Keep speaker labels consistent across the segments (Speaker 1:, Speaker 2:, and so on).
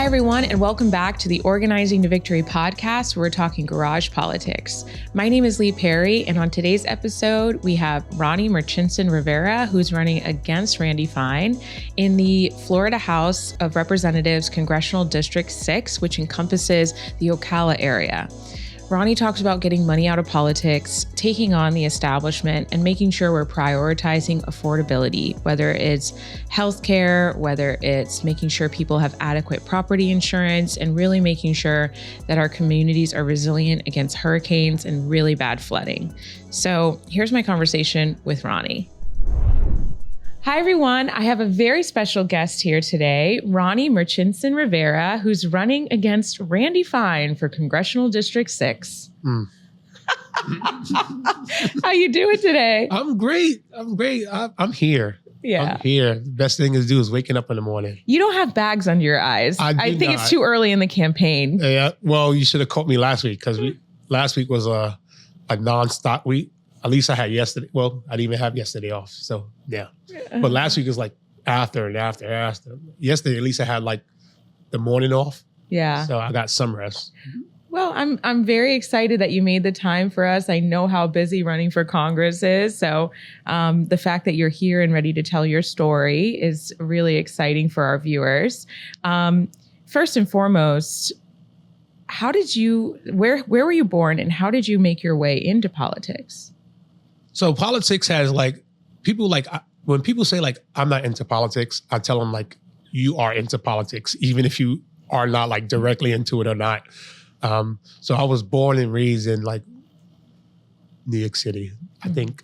Speaker 1: everyone, and welcome back to the Organizing to Victory podcast, where we're talking garage politics. My name is Lee Perry, and on today's episode, we have Ronnie Murchinson-Rivera, who's running against Randy Fine in the Florida House of Representatives Congressional District 6, which encompasses the Ocala area. Ronnie talks about getting money out of politics, taking on the establishment, and making sure we're prioritizing affordability, whether it's healthcare, whether it's making sure people have adequate property insurance, and really making sure that our communities are resilient against hurricanes and really bad flooding. So here's my conversation with Ronnie. Hi, everyone. I have a very special guest here today, Ronnie Murchinson-Rivera, who's running against Randy Fine for Congressional District 6. How you doing today?
Speaker 2: I'm great. I'm here.
Speaker 1: Yeah.
Speaker 2: I'm here. The best thing to do is waking up in the morning.
Speaker 1: You don't have bags under your eyes. I think
Speaker 2: not.
Speaker 1: It's too early in the campaign.
Speaker 2: Yeah. Well, you should have caught me last week because last week was a non-stop week. At least I had yesterday. Well, I didn't even have yesterday off. So, yeah. But last week was like after and after. Yesterday, at least I had like the morning off.
Speaker 1: Yeah.
Speaker 2: So I got some rest.
Speaker 1: Well, I'm very excited that you made the time for us. I know how busy running for Congress is. So the fact that you're here and ready to tell your story is really exciting for our viewers. First and foremost, where were you born and how did you make your way into politics?
Speaker 2: So politics has when people say like, I'm not into politics, I tell them like, you are into politics, even if you are not like directly into it or not. So I was born and raised in like New York City. I think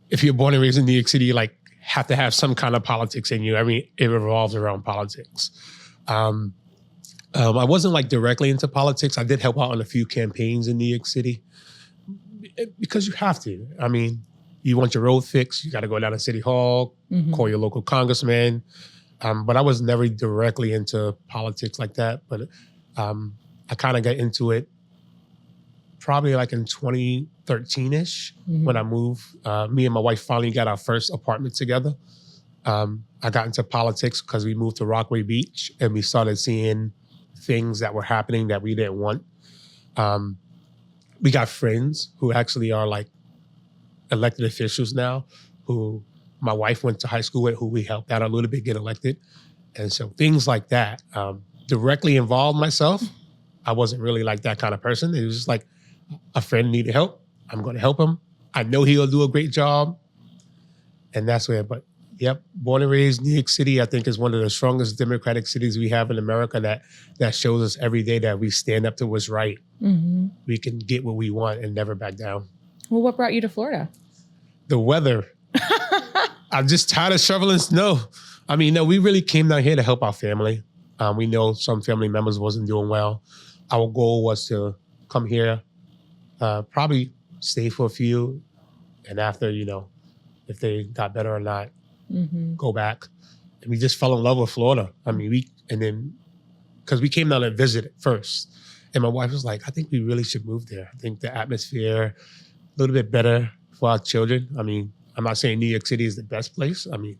Speaker 2: if you're born and raised in New York City, you like have to have some kind of politics in you. I mean, it revolves around politics. I wasn't like directly into politics. I did help out on a few campaigns in New York City because you have to. I mean, you want your road fixed, you got to go down to City Hall, call your local congressman. But I was never directly into politics like that. But I kind of got into it probably like in 2013-ish when I moved. Me and my wife finally got our first apartment together. I got into politics because we moved to Rockaway Beach and we started seeing things that were happening that we didn't want. We got friends who actually are like elected officials now, who my wife went to high school with, who we helped out a little bit get elected. And so things like that, directly involved myself. I wasn't really like that kind of person. It was just like a friend needed help. I'm going to help him. I know he'll do a great job. And that's where, but yep, born and raised New York City, I think is one of the strongest democratic cities we have in America that shows us every day that we stand up to what's right. We can get what we want and never back down.
Speaker 1: Well, what brought you to Florida?
Speaker 2: The weather. I'm just tired of shoveling snow. I mean, no, we really came down here to help our family. We know some family members wasn't doing well. Our goal was to come here, probably stay for a few, and after, if they got better or not, go back. And we just fell in love with Florida. I mean, because we came down and visited first. And my wife was like, I think we really should move there. I think the atmosphere, a little bit better for our children. I mean, I'm not saying New York City is the best place. I mean,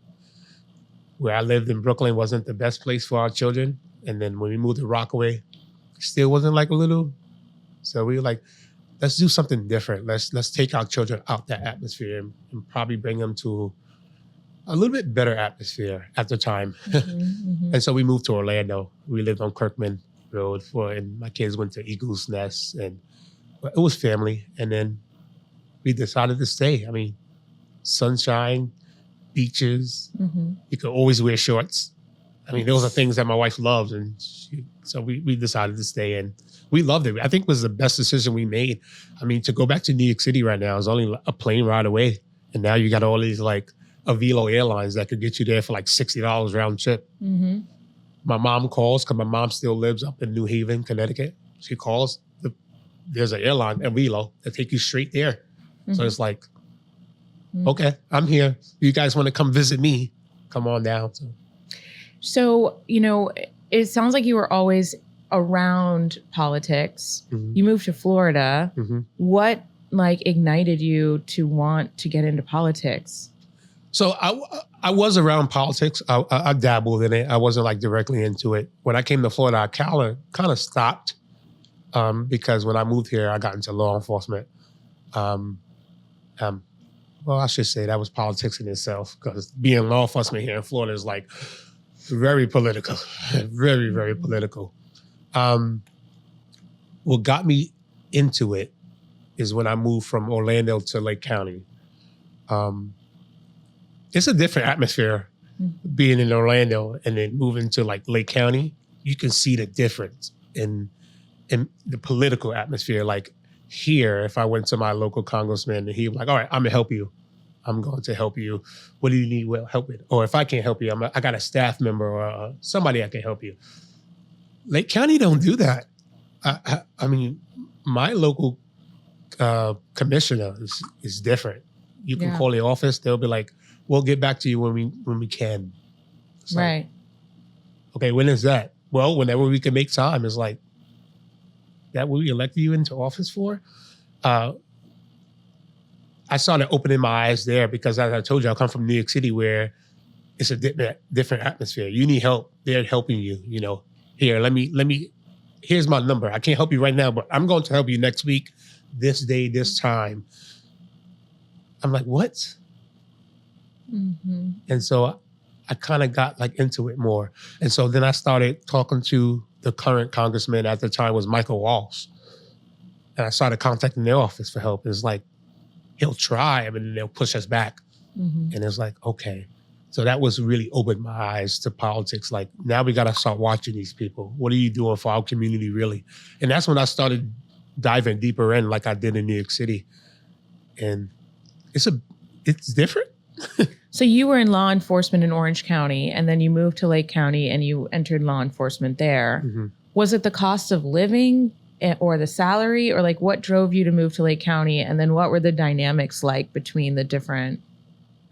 Speaker 2: where I lived in Brooklyn wasn't the best place for our children. And then when we moved to Rockaway, it still wasn't like a little. So we were like, let's do something different. Let's take our children out that atmosphere and probably bring them to a little bit better atmosphere at the time. And so we moved to Orlando. We lived on Kirkman Road and my kids went to Eagles Nest, and it was family. And then we decided to stay. I mean, sunshine, beaches. You could always wear shorts. I mean, those are things that my wife loves. And so we decided to stay, and we loved it. I think it was the best decision we made. I mean, to go back to New York City right now is only a plane ride away. And now you got all these like Avilo Airlines that could get you there for like $60 round trip. My mom calls because my mom still lives up in New Haven, Connecticut. She calls. There's an airline, Avilo, that take you straight there. So it's like, okay, I'm here. You guys want to come visit me? Come on down.
Speaker 1: So, it sounds like you were always around politics. You moved to Florida. What ignited you to want to get into politics?
Speaker 2: So I was around politics. I dabbled in it. I wasn't like directly into it. When I came to Florida, I kind of stopped because when I moved here, I got into law enforcement. Well, I should say that was politics in itself, because being law enforcement here in Florida is like very political, very, very political. What got me into it is when I moved from Orlando to Lake County. It's a different atmosphere being in Orlando and then moving to like Lake County. You can see the difference in the political atmosphere. Like here, if I went to my local congressman and he was like, all right, I'm gonna help you. I'm going to help you. What do you need help with? Or if I can't help you, I got a staff member or somebody that can help you. Lake County don't do that. I mean, my local commissioner is different. You can call the office. They'll be like, we'll get back to you when we can. It's
Speaker 1: right.
Speaker 2: Like, okay, when is that? Well, whenever we can make time. It's like, that what we elected you into office for? I started opening my eyes there because, as I told you, I come from New York City, where it's a different atmosphere. You need help, they're helping you. You know, here, let me. Here's my number. I can't help you right now, but I'm going to help you next week, this day, this time. I'm like, what?
Speaker 1: Mm-hmm.
Speaker 2: And so I kind of got like into it more. And so then I started talking to the current congressman at the time was Michael Walsh. And I started contacting their office for help. It's like, he'll try, and then they'll push us back.
Speaker 1: Mm-hmm.
Speaker 2: And it's like, okay. So that was really opened my eyes to politics. Like, now we got to start watching these people. What are you doing for our community, really? And that's when I started diving deeper in, like I did in New York City. And it's different.
Speaker 1: So you were in law enforcement in Orange County, and then you moved to Lake County and you entered law enforcement there.
Speaker 2: Mm-hmm.
Speaker 1: Was it the cost of living or the salary, or like what drove you to move to Lake County? And then what were the dynamics like between the different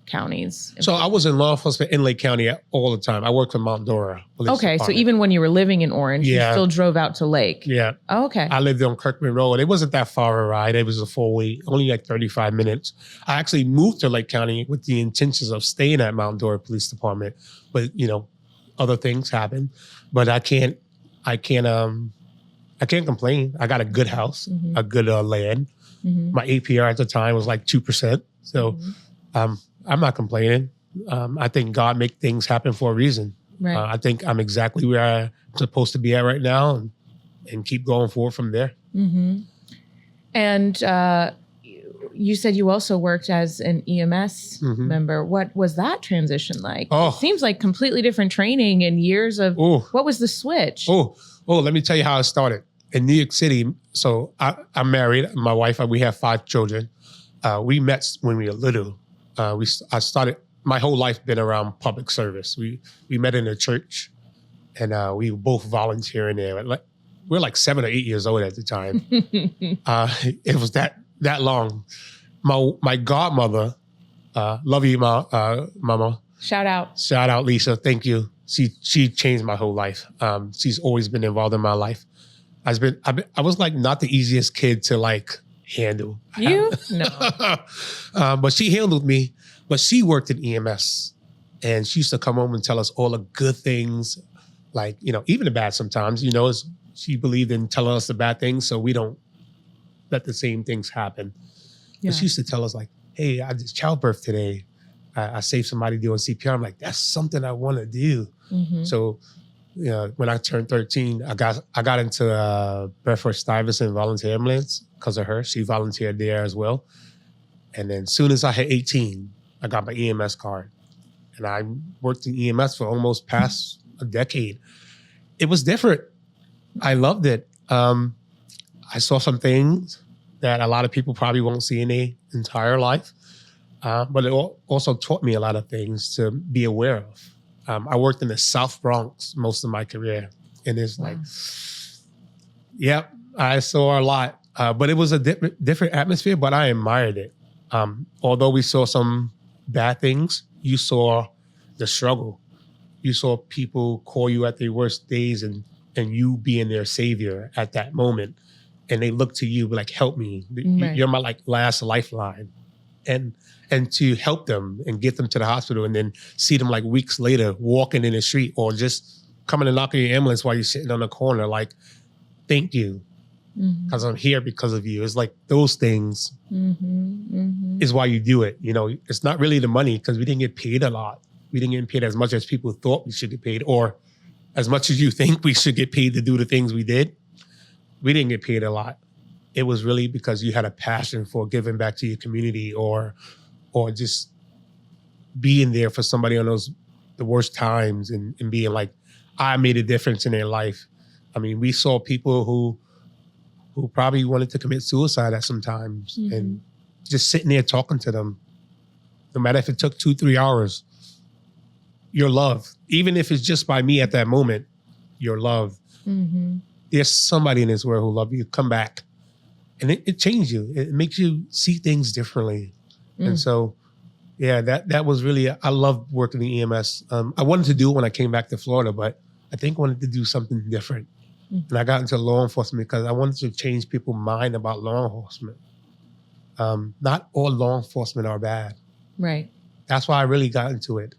Speaker 1: counties?
Speaker 2: So I was in law enforcement in Lake County all the time. I worked for Mount Dora Police
Speaker 1: Okay, so
Speaker 2: Department.
Speaker 1: even when you were living in Orange, you still drove out to Lake.
Speaker 2: Yeah.
Speaker 1: Oh, okay.
Speaker 2: I lived on Kirkman Road. It wasn't that far a ride. It was a 4-way, only like 35 minutes. I actually moved to Lake County with the intentions of staying at Mount Dora Police Department, but other things happened. But I can't complain. I got a good house,
Speaker 1: Mm-hmm.
Speaker 2: a good land.
Speaker 1: Mm-hmm.
Speaker 2: My APR at the time was like 2%. So
Speaker 1: Mm-hmm.
Speaker 2: I'm not complaining. I think God make things happen for a reason.
Speaker 1: Right.
Speaker 2: I think I'm exactly where I'm supposed to be at right now, and keep going forward from there.
Speaker 1: Mm-hmm. And you said you also worked as an EMS
Speaker 2: Mm-hmm.
Speaker 1: member. What was that transition like?
Speaker 2: Oh.
Speaker 1: It seems like completely different training and years of.
Speaker 2: Oh.
Speaker 1: What was the switch?
Speaker 2: Oh, let me tell you how it started. In New York City, so I'm married. My wife, we have 5 children. We met when we were little. I started, my whole life been around public service. We met in a church, and we were both volunteering there. We're like 7 or 8 years old at the time. It was that long. My godmother, love you, Mama.
Speaker 1: Shout out,
Speaker 2: Lisa. Thank you. She changed my whole life. She's always been involved in my life. I was like not the easiest kid to like handle.
Speaker 1: You? No.
Speaker 2: But she handled me. But she worked in EMS, and she used to come home and tell us all the good things, like, even the bad sometimes, she believed in telling us the bad things so we don't let the same things happen.
Speaker 1: Yeah.
Speaker 2: But she used to tell us like, hey, I did childbirth today. I saved somebody doing CPR. I'm like, that's something I want to do.
Speaker 1: Mm-hmm.
Speaker 2: So, when I turned 13, I got into Bedford-Stuyvesant Volunteer Ambulance because of her. She volunteered there as well. And then as soon as I hit 18, I got my EMS card. And I worked in EMS for almost past a decade. It was different. I loved it. I saw some things that a lot of people probably won't see in their entire life. But it also taught me a lot of things to be aware of. I worked in the South Bronx most of my career. And it's like, yep, I saw a lot. But it was a different atmosphere, but I admired it. Although we saw some bad things, you saw the struggle. You saw people call you at their worst days and you being their savior at that moment. And they look to you like, help me.
Speaker 1: Right.
Speaker 2: You're my like last lifeline. and to help them and get them to the hospital and then see them like weeks later walking in the street or just coming and knocking your ambulance while you're sitting on the corner. Like, thank you. Because I'm here because of you. It's like those things is why you do it. You know, it's not really the money because we didn't get paid a lot. We didn't get paid as much as people thought we should get paid, or as much as you think we should get paid to do the things we did. We didn't get paid a lot. It was really because you had a passion for giving back to your community or just being there for somebody on the worst times and being like, I made a difference in their life. I mean, we saw people who probably wanted to commit suicide at some times and just sitting there talking to them, no matter if it took 2-3 hours, you're loved. Even if it's just by me at that moment, you're loved. There's somebody in this world who loves you. Come back. And it changed you. It makes you see things differently. And so, yeah, that was really, I loved working in EMS. I wanted to do it when I came back to Florida, but I think I wanted to do something different. And I got into law enforcement because I wanted to change people's mind about law enforcement. Not all law enforcement are bad.
Speaker 1: Right.
Speaker 2: That's why I really got into it.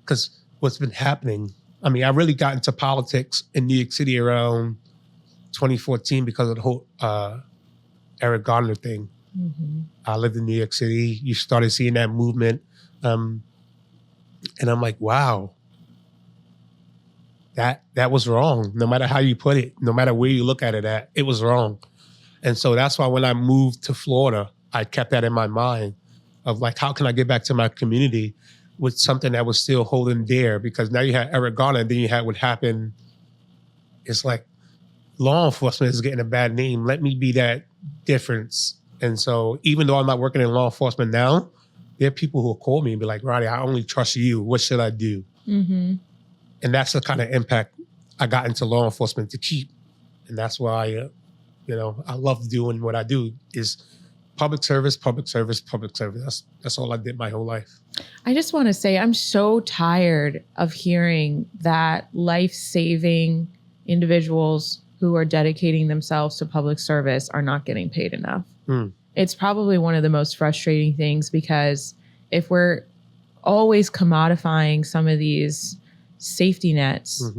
Speaker 2: Because what's been happening, I mean, I really got into politics in New York City around 2014 because of the whole Eric Garner thing. I lived in New York City. You started seeing that movement. And I'm like, wow. That was wrong. No matter how you put it, no matter where you look at it at, it was wrong. And so that's why when I moved to Florida, I kept that in my mind of like, how can I get back to my community with something that was still holding dear? Because now you had Eric Garner, and then you had what happened. It's like law enforcement is getting a bad name. Let me be that difference. And so even though I'm not working in law enforcement now, there are people who will call me and be like, Ronnie, I only trust you. What should I do? And that's the kind of impact I got into law enforcement to keep. And that's why, I love doing what I do is public service, public service, public service. That's all I did my whole life.
Speaker 1: I just want to say I'm so tired of hearing that life-saving individuals who are dedicating themselves to public service are not getting paid enough. It's probably one of the most frustrating things because if we're always commodifying some of these safety nets,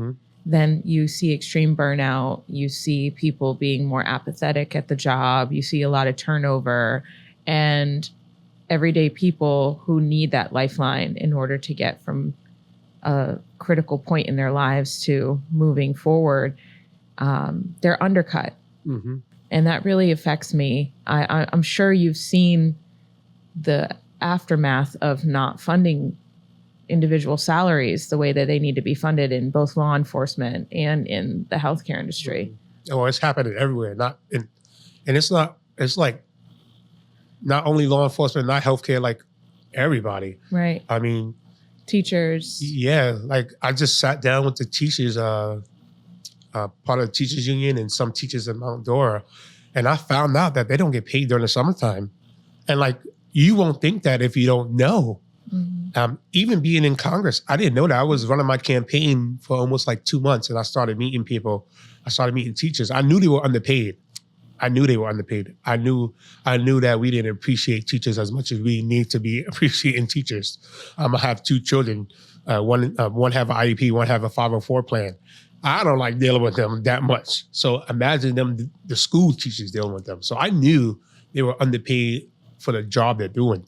Speaker 1: then you see extreme burnout. You see people being more apathetic at the job. You see a lot of turnover and everyday people who need that lifeline in order to get from a critical point in their lives to moving forward. They're undercut. And that really affects me. I'm sure you've seen the aftermath of not funding individual salaries the way that they need to be funded in both law enforcement and in the healthcare industry.
Speaker 2: Oh, it's happening everywhere. And it's like not only law enforcement, not healthcare, like everybody.
Speaker 1: Right.
Speaker 2: I mean,
Speaker 1: teachers.
Speaker 2: Yeah. Like I just sat down with the teachers, part of the teachers union and some teachers in Mount Dora. And I found out that they don't get paid during the summertime. And like, you won't think that if you don't know. Even being in Congress, I didn't know that. I was running my campaign for almost like 2 months and I started meeting people. I started meeting teachers. I knew they were underpaid. I knew that we didn't appreciate teachers as much as we need to be appreciating teachers. I have 2 children. One have an IEP, one have a 504 plan. I don't like dealing with them that much. So imagine them, the school teachers dealing with them. So I knew they were underpaid for the job they're doing.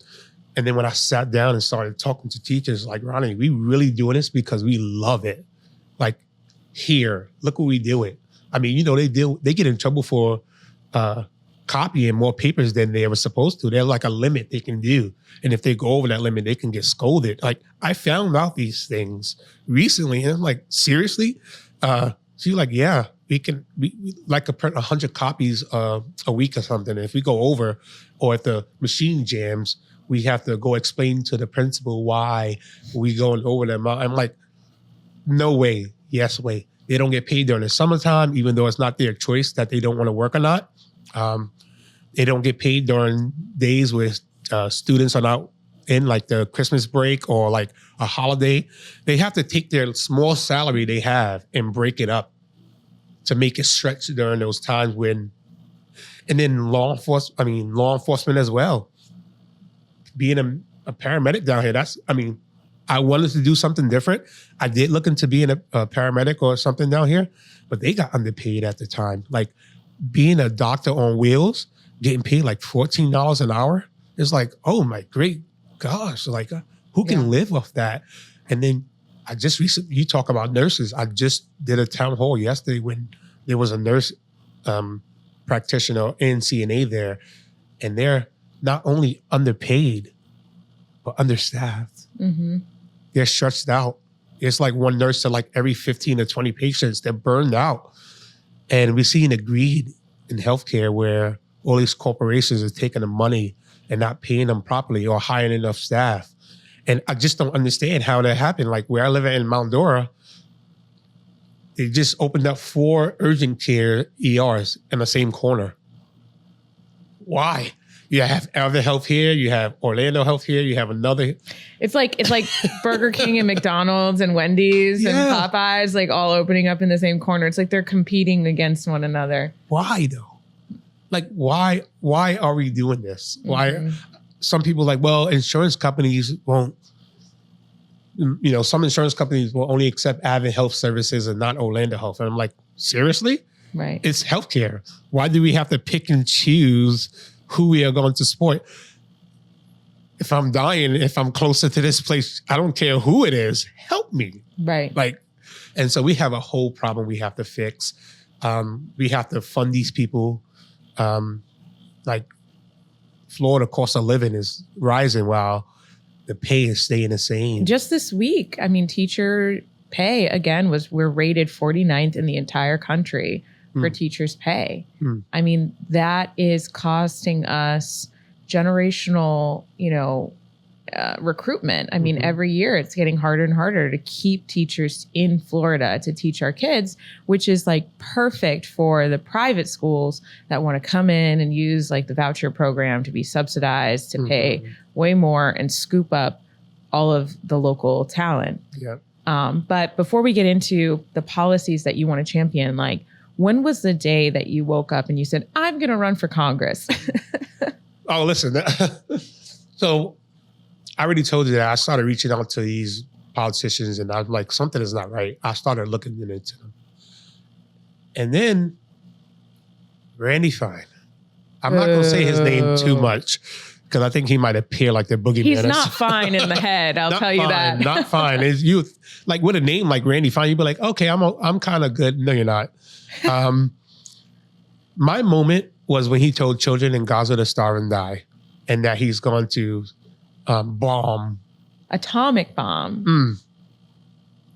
Speaker 2: And then when I sat down and started talking to teachers, like, Ronnie, we really doing this because we love it. Like, here, look what we do it. I mean, they get in trouble for copying more papers than they ever supposed to. There's like a limit they can do. And if they go over that limit, they can get scolded. Like, I found out these things recently and I'm like, seriously? She's like, yeah, we like to print 100 copies a week or something. And if we go over or if the machine jams, we have to go explain to the principal why we going over them. I'm like, no way. Yes way. They don't get paid during the summertime, even though it's not their choice that they don't want to work or not. They don't get paid during days where students are not in, like the Christmas break or like a holiday. They have to take their small salary they have and break it up to make it stretch during those times when, and then law enforcement as well. being a paramedic down here, I wanted to do something different. I did look into being a paramedic or something down here, but they got underpaid at the time. Like being a doctor on wheels, getting paid like $14 an hour. It's like, oh my great gosh, like who can live off that? And then I just recently, you talk about nurses. I just did a town hall yesterday when there was a nurse practitioner in CNA there, and they're not only underpaid, but understaffed. Mm-hmm. They're stretched out. It's like one nurse to like every 15 to 20 patients. They're burned out. And we're seeing a greed in healthcare where all these corporations are taking the money and not paying them properly or hiring enough staff. And I just don't understand how that happened. Like where I live in Mount Dora, they just opened up 4 urgent care ERs in the same corner. Why? You have Elva Health here, you have Orlando Health here, you have another. It's like
Speaker 1: Burger King and McDonald's and Wendy's and Popeyes, like all opening up in the same corner. It's like they're competing against one another.
Speaker 2: Why though? Like why are we doing this? Why? Some people like, well, insurance companies won't, some insurance companies will only accept Advent Health Services and not Orlando Health. And I'm like, seriously?
Speaker 1: Right.
Speaker 2: It's healthcare. Why do we have to pick and choose who we are going to support? If I'm dying, if I'm closer to this place, I don't care who it is, help me.
Speaker 1: Right.
Speaker 2: And so we have a whole problem we have to fix. We have to fund these people. Florida cost of living is rising while the pay is staying the same.
Speaker 1: Just this week, teacher pay, again, we're rated 49th in the entire country for teachers' pay. That is costing us generational, recruitment. Every year it's getting harder and harder to keep teachers in Florida to teach our kids, which is like perfect for the private schools that want to come in and use like the voucher program to be subsidized to pay way more and scoop up all of the local talent.
Speaker 2: Yeah.
Speaker 1: But before we get into the policies that you want to champion, like when was the day that you woke up and you said, I'm going to run for Congress?
Speaker 2: Oh, listen. So I already told you that I started reaching out to these politicians and I'm like, something is not right. I started looking into them. And then Randy Fine. I'm not going to say his name too much because I think he might appear like the boogeyman.
Speaker 1: He's not fine in the head. I'll tell you that.
Speaker 2: Not fine. It's youth. Like with a name like Randy Fine, you'd be like, okay, I'm kind of good. No, you're not. My moment was when he told children in Gaza to starve and die and that he's going to
Speaker 1: atomic bomb,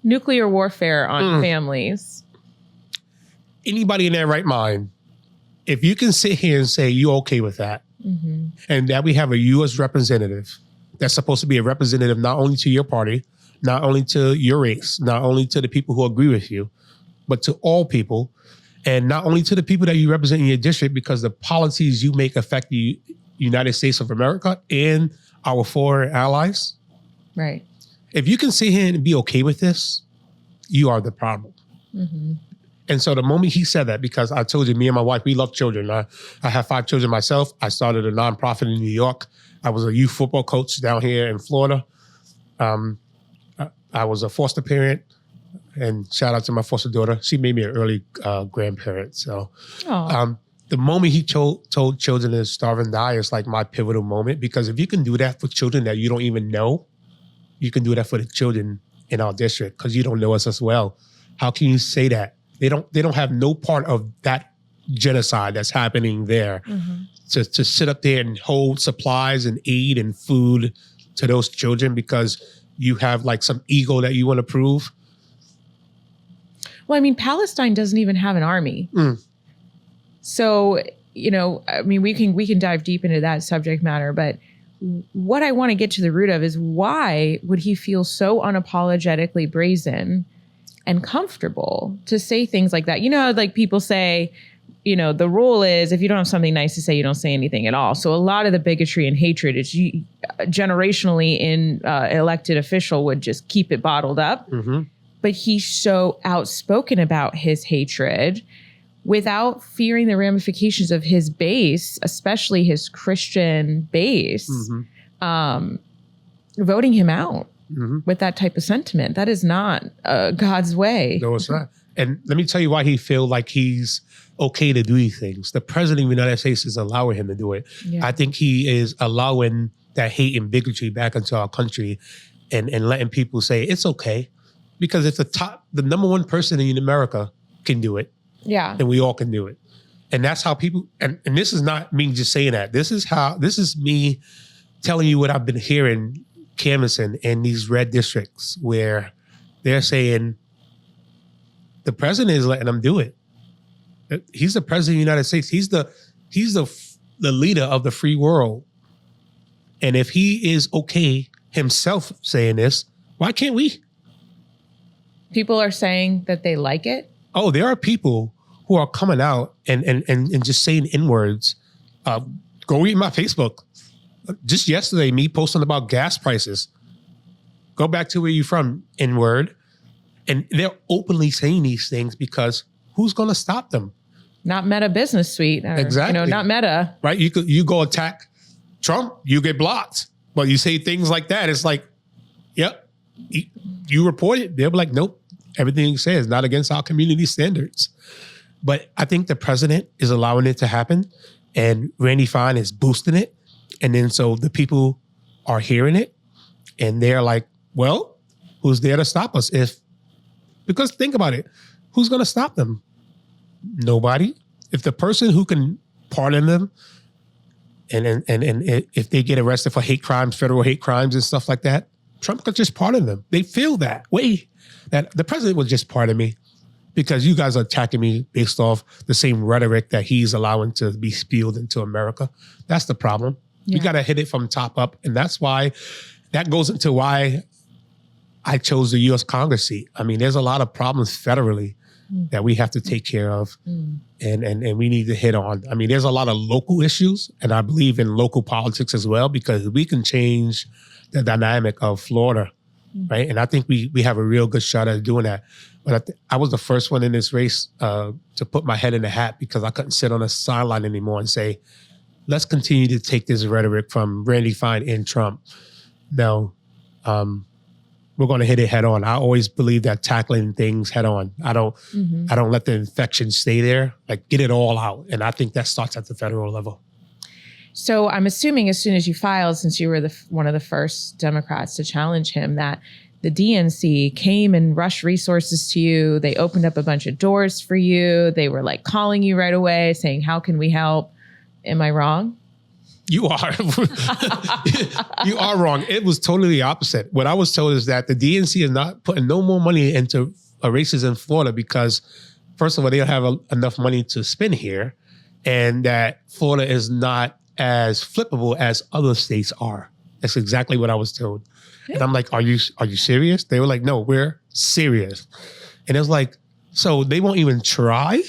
Speaker 1: nuclear warfare on families.
Speaker 2: Anybody in their right mind, if you can sit here and say you're okay with that, and that we have a U.S. representative that's supposed to be a representative not only to your party, not only to your race, not only to the people who agree with you, but to all people, and not only to the people that you represent in your district, because the policies you make affect the United States of America and our foreign allies.
Speaker 1: Right.
Speaker 2: If you can sit here and be okay with this, you are the problem. And so the moment he said that, because I told you, me and my wife, we love children. I have 5 children myself. I started a nonprofit in New York. I was a youth football coach down here in Florida. I was a foster parent, and shout out to my foster daughter. She made me an early grandparent. So the moment he told children to starve and die is like my pivotal moment, because if you can do that for children that you don't even know, you can do that for the children in our district because you don't know us as well. How can you say that? They don't have no part of that genocide that's happening there to sit up there and hold supplies and aid and food to those children because you have like some ego that you want to prove.
Speaker 1: Well, Palestine doesn't even have an army. So, we can dive deep into that subject matter, but what I want to get to the root of is why would he feel so unapologetically brazen and comfortable to say things like that? Like people say, the rule is if you don't have something nice to say, you don't say anything at all. So a lot of the bigotry and hatred is generationally in elected official would just keep it bottled up. But he's so outspoken about his hatred without fearing the ramifications of his base, especially his Christian base. voting him out with that type of sentiment. That is not God's way.
Speaker 2: No, it's not. And let me tell you why he feel like he's okay to do these things. The president of the United States is allowing him to do it.
Speaker 1: Yeah.
Speaker 2: I think he is allowing that hate and bigotry back into our country and letting people say it's okay. Because if the number one person in America can do it, then we all can do it. And that's how people, and this is not me just saying that. This is me telling you what I've been hearing canvassing in these red districts where they're saying the president is letting them do it. He's the president of the United States. He's the leader of the free world. And if he is okay himself saying this, why can't we?
Speaker 1: People are saying that they like it.
Speaker 2: Oh, there are people who are coming out and just saying N-words. Go read my Facebook. Just yesterday, me posting about gas prices. Go back to where you're from, N-word. And they're openly saying these things because who's going to stop them?
Speaker 1: Not Meta Business Suite. Or,
Speaker 2: exactly.
Speaker 1: Not Meta.
Speaker 2: Right? You go attack Trump, you get blocked. But you say things like that, it's like, yep, you report it. They'll be like, nope, everything you say is not against our community standards. But I think the president is allowing it to happen, and Randy Fine is boosting it. And then so the people are hearing it, and they're like, well, who's there to stop us? Because think about it, who's going to stop them? Nobody. If the person who can pardon them, and if they get arrested for hate crimes, federal hate crimes and stuff like that, Trump could just pardon them. They feel that way, that the president will just pardon me because you guys are attacking me based off the same rhetoric that he's allowing to be spewed into America. That's the problem. Yeah. You got to hit it from top up. And that's why, that goes into why I chose the U.S. Congress seat. I mean, there's a lot of problems federally that we have to take care of and we need to hit on. I mean, there's a lot of local issues, and I believe in local politics as well, because we can change the dynamic of Florida, right? And I think we have a real good shot at doing that. But I was the first one in this race to put my head in the hat because I couldn't sit on the sideline anymore and say, let's continue to take this rhetoric from Randy Fine and Trump. No, we're going to hit it head on. I always believe that tackling things head on. I don't let the infection stay there. Like, get it all out. And I think that starts at the federal level.
Speaker 1: So I'm assuming as soon as you filed, since you were one of the first Democrats to challenge him, that the DNC came and rushed resources to you. They opened up a bunch of doors for you. They were like calling you right away saying, how can we help? Am I wrong?
Speaker 2: You are. You are wrong. It was totally the opposite. What I was told is that the DNC is not putting no more money into races in Florida because, first of all, they don't have enough money to spend here, and that Florida is not as flippable as other states are. That's exactly what I was told. And I'm like, are you serious? They were like, no, we're serious. And it was like, so they won't even try?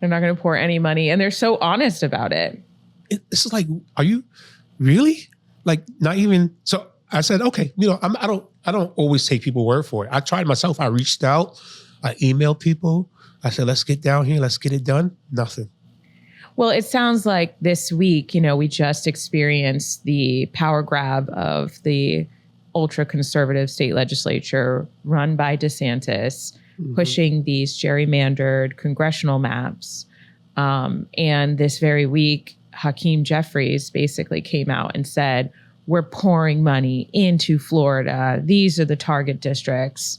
Speaker 1: They're not going to pour any money, and they're so honest about it.
Speaker 2: It's like, are you really? Like, not even. So I said, okay, I don't always take people's word for it. I tried myself. I reached out. I emailed people. I said, let's get down here. Let's get it done. Nothing.
Speaker 1: Well, it sounds like this week, we just experienced the power grab of the ultra-conservative state legislature run by DeSantis, pushing these gerrymandered congressional maps. And this very week, Hakeem Jeffries basically came out and said, we're pouring money into Florida. These are the target districts.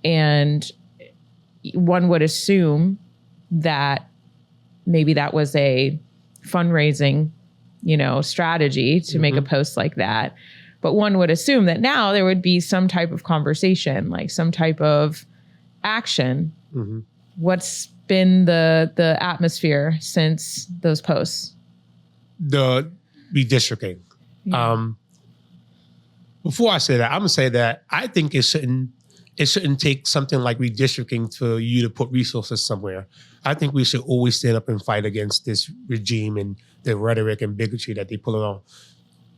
Speaker 1: And one would assume that maybe that was a fundraising, strategy to make a post like that. But one would assume that now there would be some type of conversation, like some type of action. What's been the atmosphere since those posts?
Speaker 2: The redistricting. Yeah. Before I say that, I'm gonna say that I think it shouldn't take something like redistricting for you to put resources somewhere. I think we should always stand up and fight against this regime and the rhetoric and bigotry that they pull on.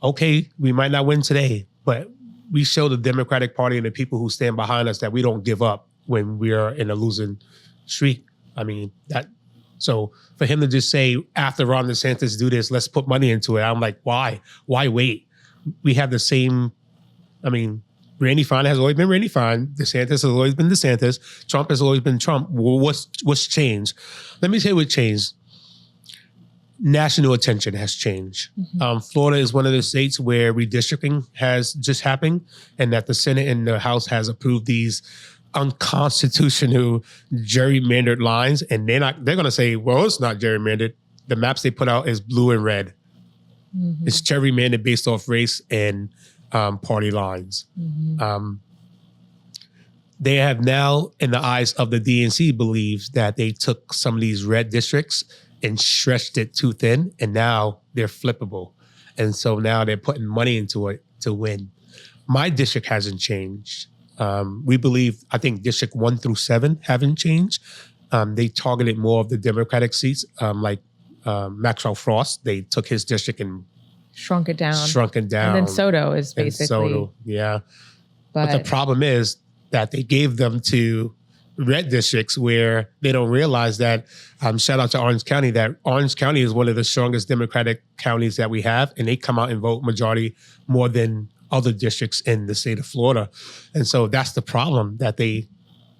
Speaker 2: Okay, we might not win today, but we show the Democratic Party and the people who stand behind us that we don't give up when we are in a losing streak. I mean, so for him to just say, after Ron DeSantis do this, let's put money into it. I'm like, why? Why wait? we have the same, Randy Fine has always been Randy Fine. DeSantis has always been DeSantis. Trump has always been Trump. Well, what's changed? Let me tell you what changed. National attention has changed. Florida is one of the states where redistricting has just happened, and that the Senate and the House has approved these unconstitutional gerrymandered lines. And they're going to say, well, it's not gerrymandered. The maps they put out is blue and red. It's gerrymandered based off race and party lines. They have now, in the eyes of the DNC, believes that they took some of these red districts and stretched it too thin, and now they're flippable. And so now they're putting money into it to win. My district hasn't changed. I think District 1 through 7 haven't changed. They targeted more of the Democratic seats, like Maxwell Frost. They took his district and
Speaker 1: shrunk it down.
Speaker 2: And
Speaker 1: then Soto is basically.
Speaker 2: Yeah. But the problem is that they gave them to red districts where they don't realize that, shout out to Orange County, that Orange County is one of the strongest Democratic counties that we have, and they come out and vote majority more than other districts in the state of Florida. And so that's the problem, that they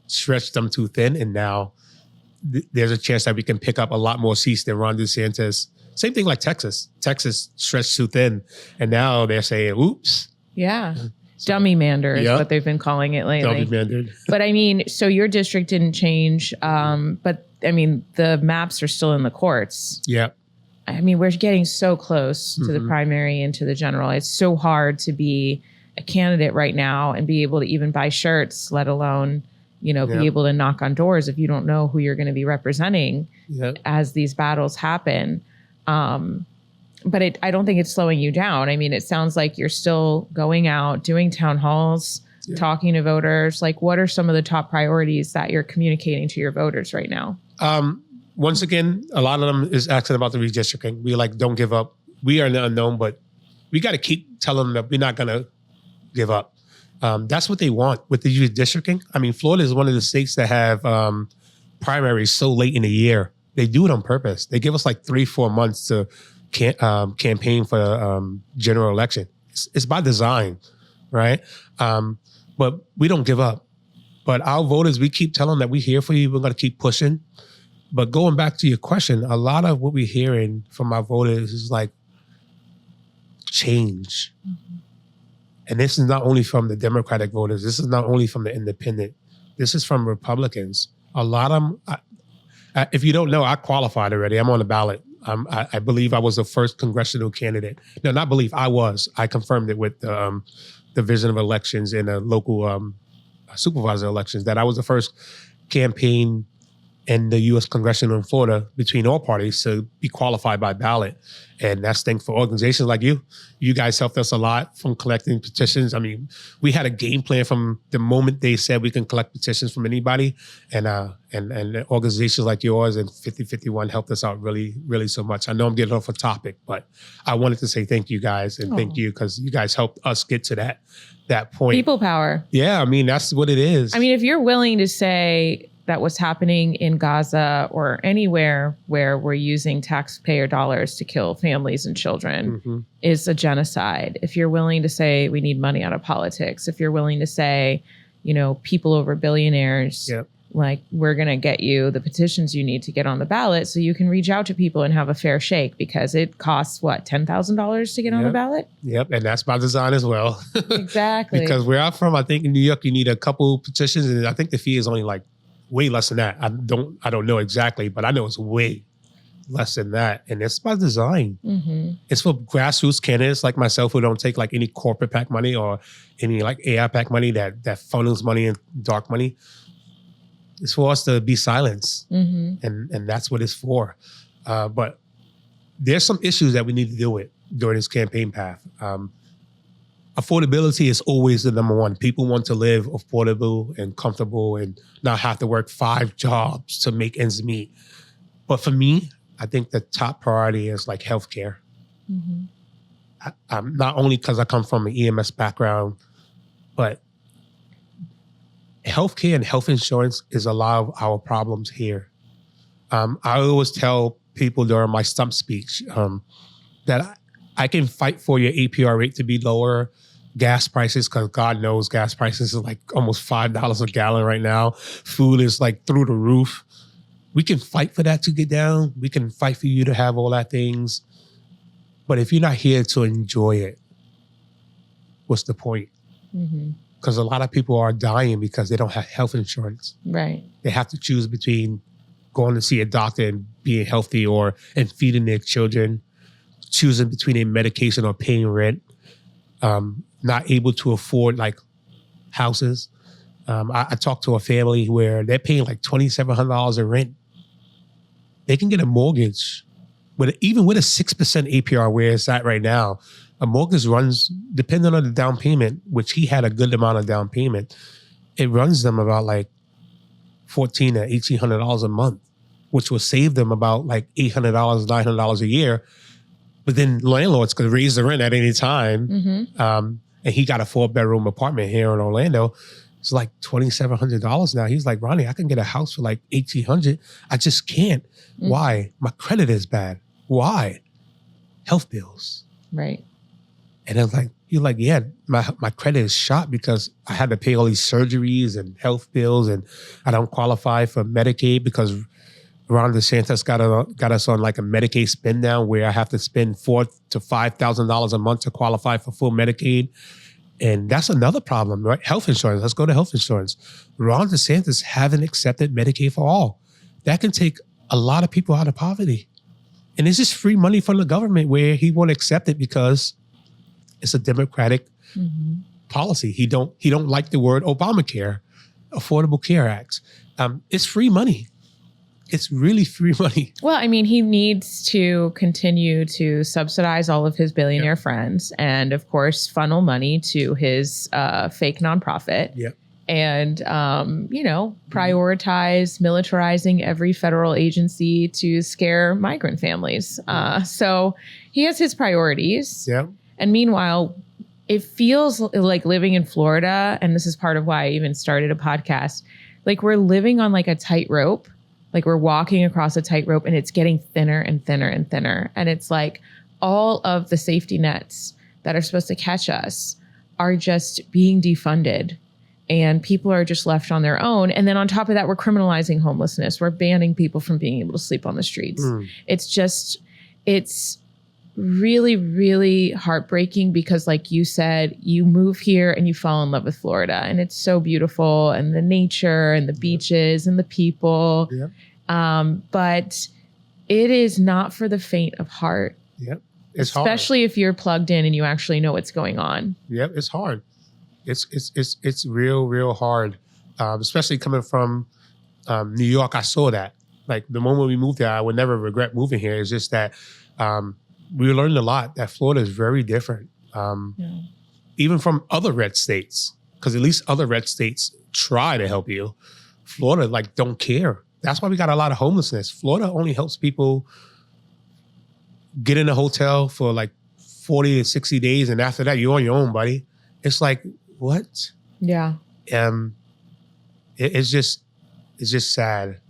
Speaker 2: stretched them too thin, and now there's a chance that we can pick up a lot more seats than Ron DeSantis. Same thing like Texas. Texas stretched too thin, and now they're saying, oops.
Speaker 1: Yeah. Dummy mander is what they've been calling it lately.
Speaker 2: Dummy mandered.
Speaker 1: But so your district didn't change, but the maps are still in the courts.
Speaker 2: Yeah.
Speaker 1: We're getting so close to the primary and to the general. It's so hard to be a candidate right now and be able to even buy shirts, let alone, be able to knock on doors if you don't know who you're going to be representing as these battles happen. But I don't think it's slowing you down. It sounds like you're still going out, doing town halls, talking to voters. Like, what are some of the top priorities that you're communicating to your voters right now?
Speaker 2: Once again, a lot of them is asking about the redistricting. We don't give up. We are in the unknown, but we got to keep telling them that we're not going to give up. That's what they want with the redistricting. Florida is one of the states that have primaries so late in the year. They do it on purpose. They give us 3-4 months to campaign for general election. It's by design, right? But we don't give up. But our voters, we keep telling them that we're here for you. We're going to keep pushing. But going back to your question, a lot of what we're hearing from our voters is change. And this is not only from the Democratic voters. This is not only from the independent. This is from Republicans. A lot of them, if you don't know, I qualified already. I'm on the ballot. I believe I was the first congressional candidate. No, not believe, I was. I confirmed it with the Division of Elections and the local supervisor elections, that I was the first campaign in the U.S. Congressional in Florida between all parties to be qualified by ballot. And that's thanks for organizations like you. You guys helped us a lot from collecting petitions. We had a game plan from the moment they said we can collect petitions from anybody. And organizations like yours and 5051 helped us out really, really so much. I know I'm getting off a topic, but I wanted to say thank you guys and thank you, because you guys helped us get to that point.
Speaker 1: People power.
Speaker 2: Yeah, that's what it is.
Speaker 1: If you're willing to say that what's happening in Gaza or anywhere where we're using taxpayer dollars to kill families and children is a genocide. If you're willing to say we need money out of politics, if you're willing to say, people over billionaires, we're going to get you the petitions you need to get on the ballot so you can reach out to people and have a fair shake, because it costs, $10,000 to get on the ballot? Yep.
Speaker 2: And that's by design as well.
Speaker 1: Exactly.
Speaker 2: Because where I'm from, I think in New York, you need a couple petitions, and I think the fee is only way less than that. I don't know exactly, but I know it's way less than that. And it's by design. It's for grassroots candidates like myself who don't take any corporate PAC money or any AI PAC money that funnels money and dark money. It's for us to be silenced. And that's what it's for. But there's some issues that we need to deal with during this campaign path. Affordability is always the number one. People want to live affordable and comfortable and not have to work 5 jobs to make ends meet. But for me, I think the top priority is healthcare. I'm not only because I come from an EMS background, but healthcare and health insurance is a lot of our problems here. I always tell people during my stump speech that I can fight for your APR rate to be lower. Gas prices, because God knows gas prices is like almost $5 a gallon right now. Food is like through the roof. We can fight for that to get down. We can fight for you to have all that things. But if you're not here to enjoy it, what's the point? Because a lot of people are dying because they don't have health insurance.
Speaker 1: Right.
Speaker 2: They have to choose between going to see a doctor and being healthy and feeding their children, choosing between a medication or paying rent. Not able to afford like houses. I talked to a family where they're paying like $2,700 in rent. They can get a mortgage, even with a 6% APR where it's at right now. A mortgage runs, depending on the down payment, which he had a good amount of down payment, it runs them about like $1,400 to $1,800 a month, which will save them about like $800, $900 a year. But then landlords could raise the rent at any time. And he got a 4-bedroom apartment here in Orlando. It's like $2,700 now. He's like, Ronnie, I can get a house for like $1,800. I just can't. Why? My credit is bad. Why? Health bills.
Speaker 1: Right.
Speaker 2: And I was like, he's like, yeah, my credit is shot because I had to pay all these surgeries and health bills, and I don't qualify for Medicaid because Ron DeSantis got us on like a Medicaid spend down where I have to spend $4,000 to $5,000 a month to qualify for full Medicaid. And that's another problem, right? Health insurance. Let's go to health insurance. Ron DeSantis haven't accepted Medicaid for all. That can take a lot of people out of poverty. And it's just free money from the government where he won't accept it because it's a Democratic policy. He don't like the word Obamacare, Affordable Care Act. It's free money. It's really free money.
Speaker 1: Well, I mean, he needs to continue to subsidize all of his billionaire friends and, of course, funnel money to his fake nonprofit. And, prioritize militarizing every federal agency to scare migrant families. So he has his priorities. And meanwhile, it feels like living in Florida, and this is part of why I even started a podcast, like we're living on like a tightrope. Like we're walking across a tightrope and it's getting thinner and thinner and thinner. And it's like all of the safety nets that are supposed to catch us are just being defunded and people are just left on their own. And then on top of that, we're criminalizing homelessness. We're banning people from being able to sleep on the streets. It's really, really heartbreaking because like you said, you move here and you fall in love with Florida and it's so beautiful and the nature and the beaches and the people. But it is not for the faint of heart.
Speaker 2: It's
Speaker 1: especially
Speaker 2: hard.
Speaker 1: If you're plugged in and you actually know what's going on.
Speaker 2: It's hard. It's real hard. Especially coming from New York, I saw that. Like the moment we moved there, I would never regret moving here. It's just that we learned a lot that Florida is very different, even from other red states, because at least other red states try to help you. Florida, like, don't care. That's why we got a lot of homelessness. Florida only helps people get in a hotel for like 40 to 60 days, and after that, you're on your own, buddy. It's like, what? It's just sad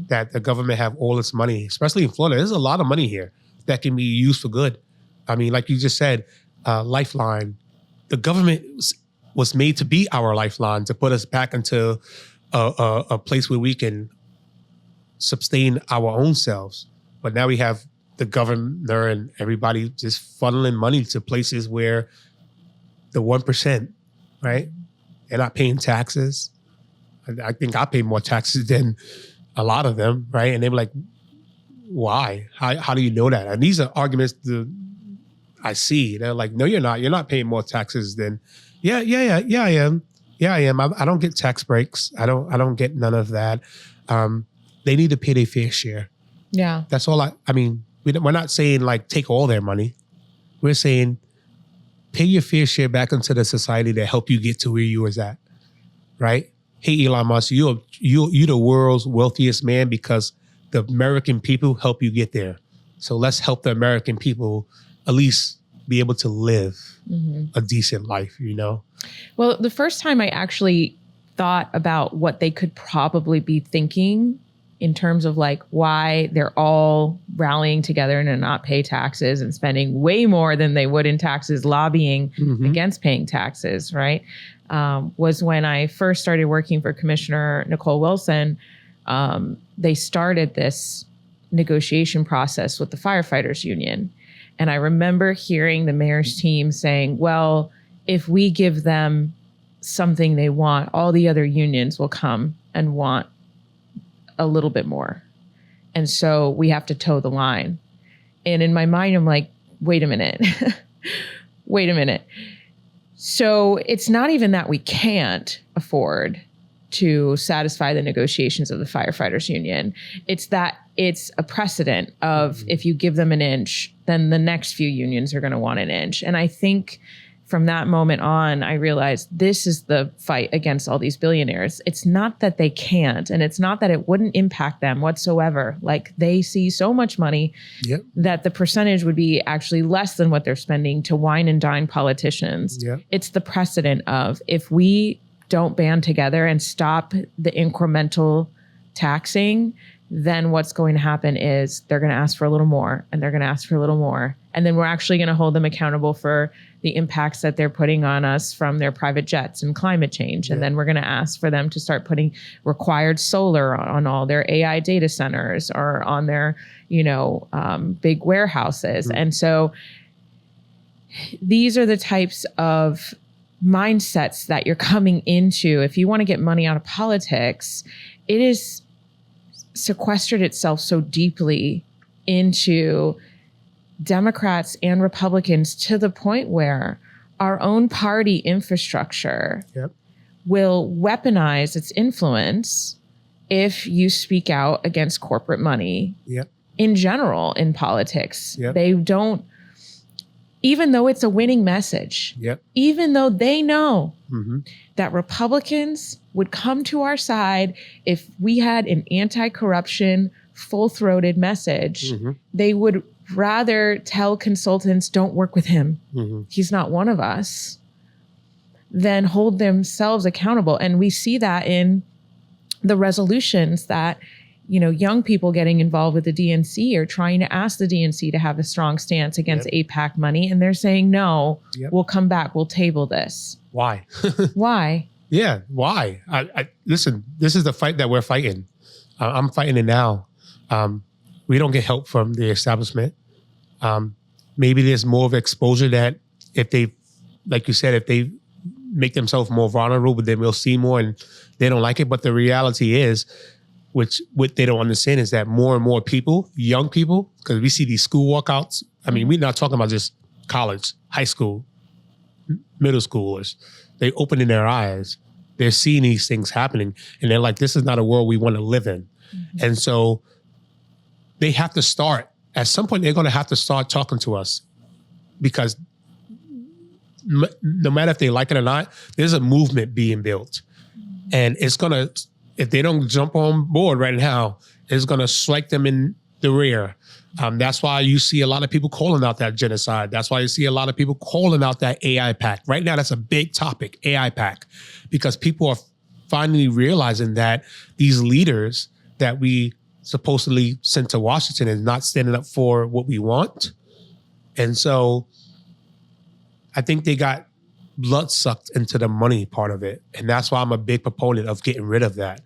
Speaker 2: that the government have all this money, especially in Florida. There's a lot of money here that can be used for good. I mean, like you just said, Lifeline. The government was made to be our lifeline, to put us back into a place where we can sustain our own selves. But now we have the governor and everybody just funneling money to places where the 1%, right? They're not paying taxes. I think I pay more taxes than a lot of them, right? And they were like, why? How do you know that? And these are arguments that I see. They're like, no, you're not. You're not paying more taxes than, yeah, I am. Yeah, I am. I don't get tax breaks. I don't get none of that. They need to pay their fair share. That's all I mean, we're not saying like take all their money. We're saying pay your fair share back into the society that help you get to where you was at, right? Hey, Elon Musk, you're the world's wealthiest man because the American people help you get there. So let's help the American people at least be able to live a decent life, you know?
Speaker 1: Well, the first time I actually thought about what they could probably be thinking in terms of like why they're all rallying together to not pay taxes and spending way more than they would in taxes lobbying against paying taxes, right? Was when I first started working for Commissioner Nicole Wilson. They started this negotiation process with the firefighters union. And I remember hearing the mayor's team saying, well, if we give them something they want, all the other unions will come and want a little bit more. And so we have to toe the line. And in my mind, I'm like, wait a minute. Wait a minute. So it's not even that we can't afford to satisfy the negotiations of the firefighters union. It's that it's a precedent of if you give them an inch, then the next few unions are going to want an inch. And I think from that moment on, I realized this is the fight against all these billionaires. It's not that they can't, and it's not that it wouldn't impact them whatsoever. Like they see so much money that the percentage would be actually less than what they're spending to wine and dine politicians. It's the precedent of if we don't band together and stop the incremental taxing, then what's going to happen is they're going to ask for a little more and they're going to ask for a little more. And then we're actually going to hold them accountable for the impacts that they're putting on us from their private jets and climate change. And then we're going to ask for them to start putting required solar on all their AI data centers or on their, big warehouses. And so these are the types of mindsets that you're coming into. If you want to get money out of politics, it is sequestered itself so deeply into Democrats and Republicans to the point where our own party infrastructure will weaponize its influence if you speak out against corporate money in general in politics. They don't, even though it's a winning message, even though they know that Republicans would come to our side if we had an anti-corruption, full-throated message, they would rather tell consultants, don't work with him. He's not one of us, than hold themselves accountable. And we see that in the resolutions that, young people getting involved with the DNC are trying to ask the DNC to have a strong stance against APAC money. And they're saying, no, we'll come back. We'll table this.
Speaker 2: Why?
Speaker 1: Why?
Speaker 2: Yeah. Why? Listen, this is the fight that we're fighting. I'm fighting it now. We don't get help from the establishment. Maybe there's more of exposure that if they, like you said, if they make themselves more vulnerable, then we'll see more and they don't like it. But the reality is, what they don't understand is that more and more people, young people, because we see these school walkouts. I mean, we're not talking about just college, high school, middle schoolers. They opening their eyes. They're seeing these things happening. And they're like, this is not a world we want to live in. And so they have to start. At some point, they're going to have to start talking to us because no matter if they like it or not, there's a movement being built. And it's going to, if they don't jump on board right now, it's going to strike them in the rear. That's why you see a lot of people calling out that genocide. That's why you see a lot of people calling out that AI pack. Right now, that's a big topic, AI pack, because people are finally realizing that these leaders that we supposedly sent to Washington is not standing up for what we want. And so I think they got blood sucked into the money part of it. And that's why I'm a big proponent of getting rid of that.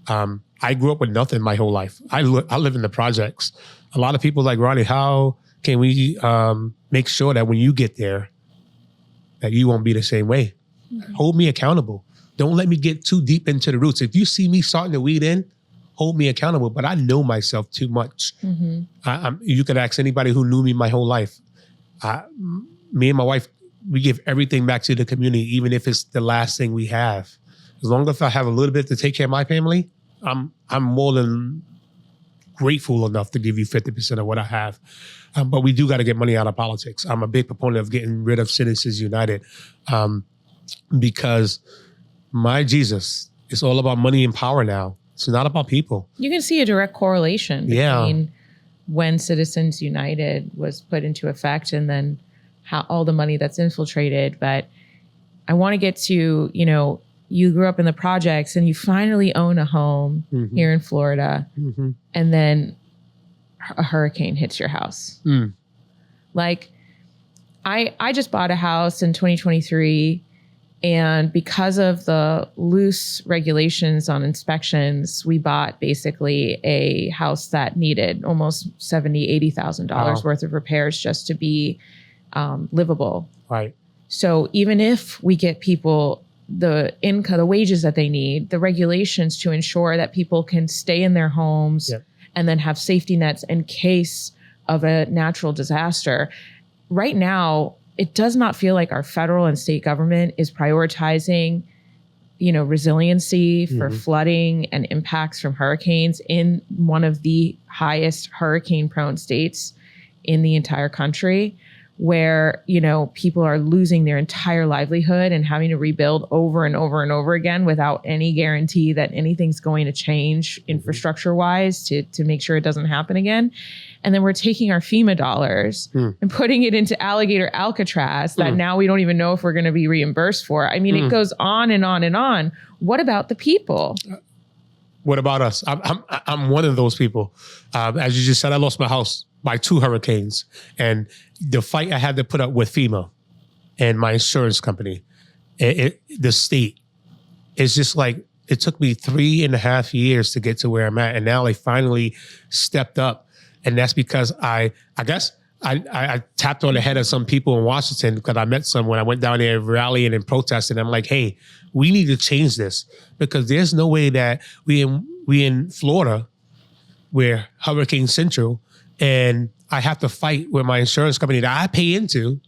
Speaker 2: I grew up with nothing my whole life. I live in the projects. A lot of people like, Ronnie, how can we make sure that when you get there, that you won't be the same way? Hold me accountable. Don't let me get too deep into the roots. If you see me starting to weed in, hold me accountable. But I know myself too much. You could ask anybody who knew me my whole life. Me and my wife, we give everything back to the community, even if it's the last thing we have. As long as I have a little bit to take care of my family, I'm more than grateful enough to give you 50% of what I have. But we do got to get money out of politics. I'm a big proponent of getting rid of Citizens United because my Jesus, it's all about money and power now. It's not about people.
Speaker 1: You can see a direct correlation between when Citizens United was put into effect and then how all the money that's infiltrated. But I want to get to, you grew up in the projects and you finally own a home here in Florida, and then a hurricane hits your house. Like, I just bought a house in 2023, and because of the loose regulations on inspections, we bought basically a house that needed almost $70,000, $80,000 worth of repairs just to be livable.
Speaker 2: Right.
Speaker 1: So even if we get people the income, the wages that they need, the regulations to ensure that people can stay in their homes and then have safety nets in case of a natural disaster. Right now, it does not feel like our federal and state government is prioritizing, resiliency for flooding and impacts from hurricanes in one of the highest hurricane-prone states in the entire country, where, people are losing their entire livelihood and having to rebuild over and over and over again without any guarantee that anything's going to change infrastructure-wise to make sure it doesn't happen again. And then we're taking our FEMA dollars and putting it into Alligator Alcatraz that now we don't even know if we're going to be reimbursed for. I mean, it goes on and on and on. What about the people?
Speaker 2: What about us? I'm one of those people. As you just said, I lost my house by 2 hurricanes, and the fight I had to put up with FEMA and my insurance company, the state, it's just like, it took me 3.5 years to get to where I'm at. And now they finally stepped up. And that's because I guess I tapped on the head of some people in Washington, because I met some when I went down there rallying and protesting. I'm like, hey, we need to change this, because there's no way that we in Florida, we're Hurricane Central, and I have to fight with my insurance company that I pay into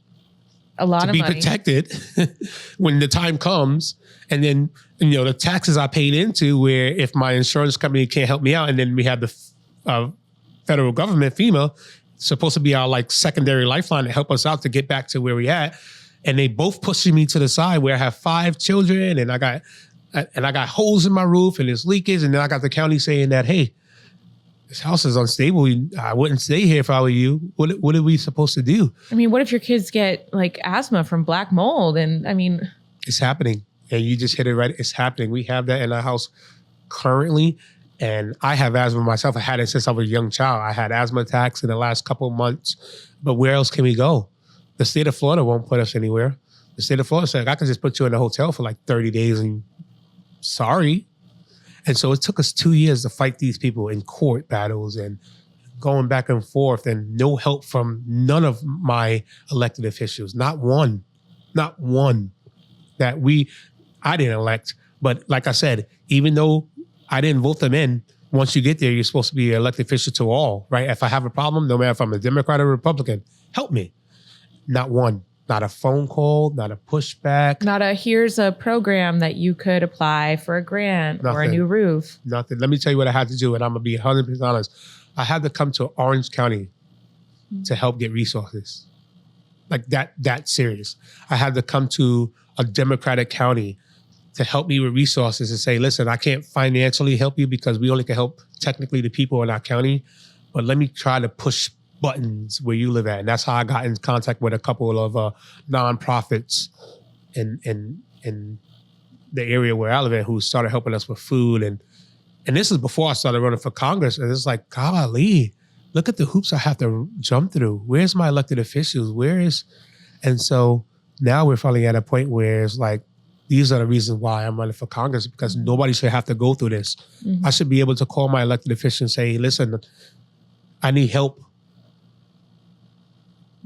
Speaker 1: a lot
Speaker 2: to
Speaker 1: of
Speaker 2: be
Speaker 1: money.
Speaker 2: Protected when the time comes. And then, the taxes I paid into, where if my insurance company can't help me out, and then we have the federal government, FEMA, supposed to be our secondary lifeline to help us out to get back to where we at. And they both pushing me to the side, where I have 5 children and I got holes in my roof and there's leakage. And then I got the county saying that, hey, this house is unstable. I wouldn't stay here if I were you. What are we supposed to do?
Speaker 1: I mean, what if your kids get asthma from black mold? And I mean,
Speaker 2: it's happening. And you just hit it right. It's happening. We have that in our house currently. And I have asthma myself. I had it since I was a young child. I had asthma attacks in the last couple of months. But where else can we go? The state of Florida won't put us anywhere. The state of Florida said, I can just put you in a hotel for 30 days and sorry. And so it took us 2 years to fight these people in court battles and going back and forth, and no help from none of my elected officials. Not one that I didn't elect. But like I said, even though I didn't vote them in, once you get there, you're supposed to be an elected official to all, right? If I have a problem, no matter if I'm a Democrat or Republican, help me. Not one. Not a phone call, not a pushback.
Speaker 1: Not a, here's a program that you could apply for a grant or a new roof.
Speaker 2: Nothing. Let me tell you what I had to do, and I'm going to be 100% honest. I had to come to Orange County to help get resources. That serious. I had to come to a Democratic county to help me with resources and say, listen, I can't financially help you because we only can help technically the people in our county, but let me try to push buttons where you live at. And that's how I got in contact with a couple of nonprofits in the area where I live in, who started helping us with food. And this is before I started running for Congress. And it's like, golly, look at the hoops I have to jump through. Where's my elected officials? And so now we're finally at a point where it's like, these are the reasons why I'm running for Congress, because nobody should have to go through this. I should be able to call my elected official and say, listen, I need help.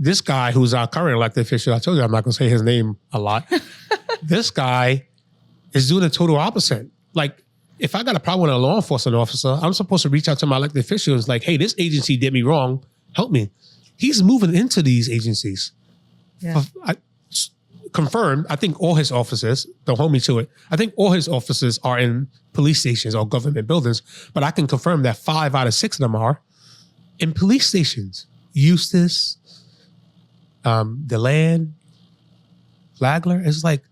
Speaker 2: This guy who's our current elected official, I told you I'm not going to say his name a lot. This guy is doing the total opposite. If I got a problem with a law enforcement officer, I'm supposed to reach out to my elected officials like, hey, this agency did me wrong. Help me. He's moving into these agencies. Yeah. Confirmed, I think all his offices, don't hold me to it, I think all his offices are in police stations or government buildings, but I can confirm that 5 out of 6 of them are in police stations. Eustis, DeLand, Flagler. It's like,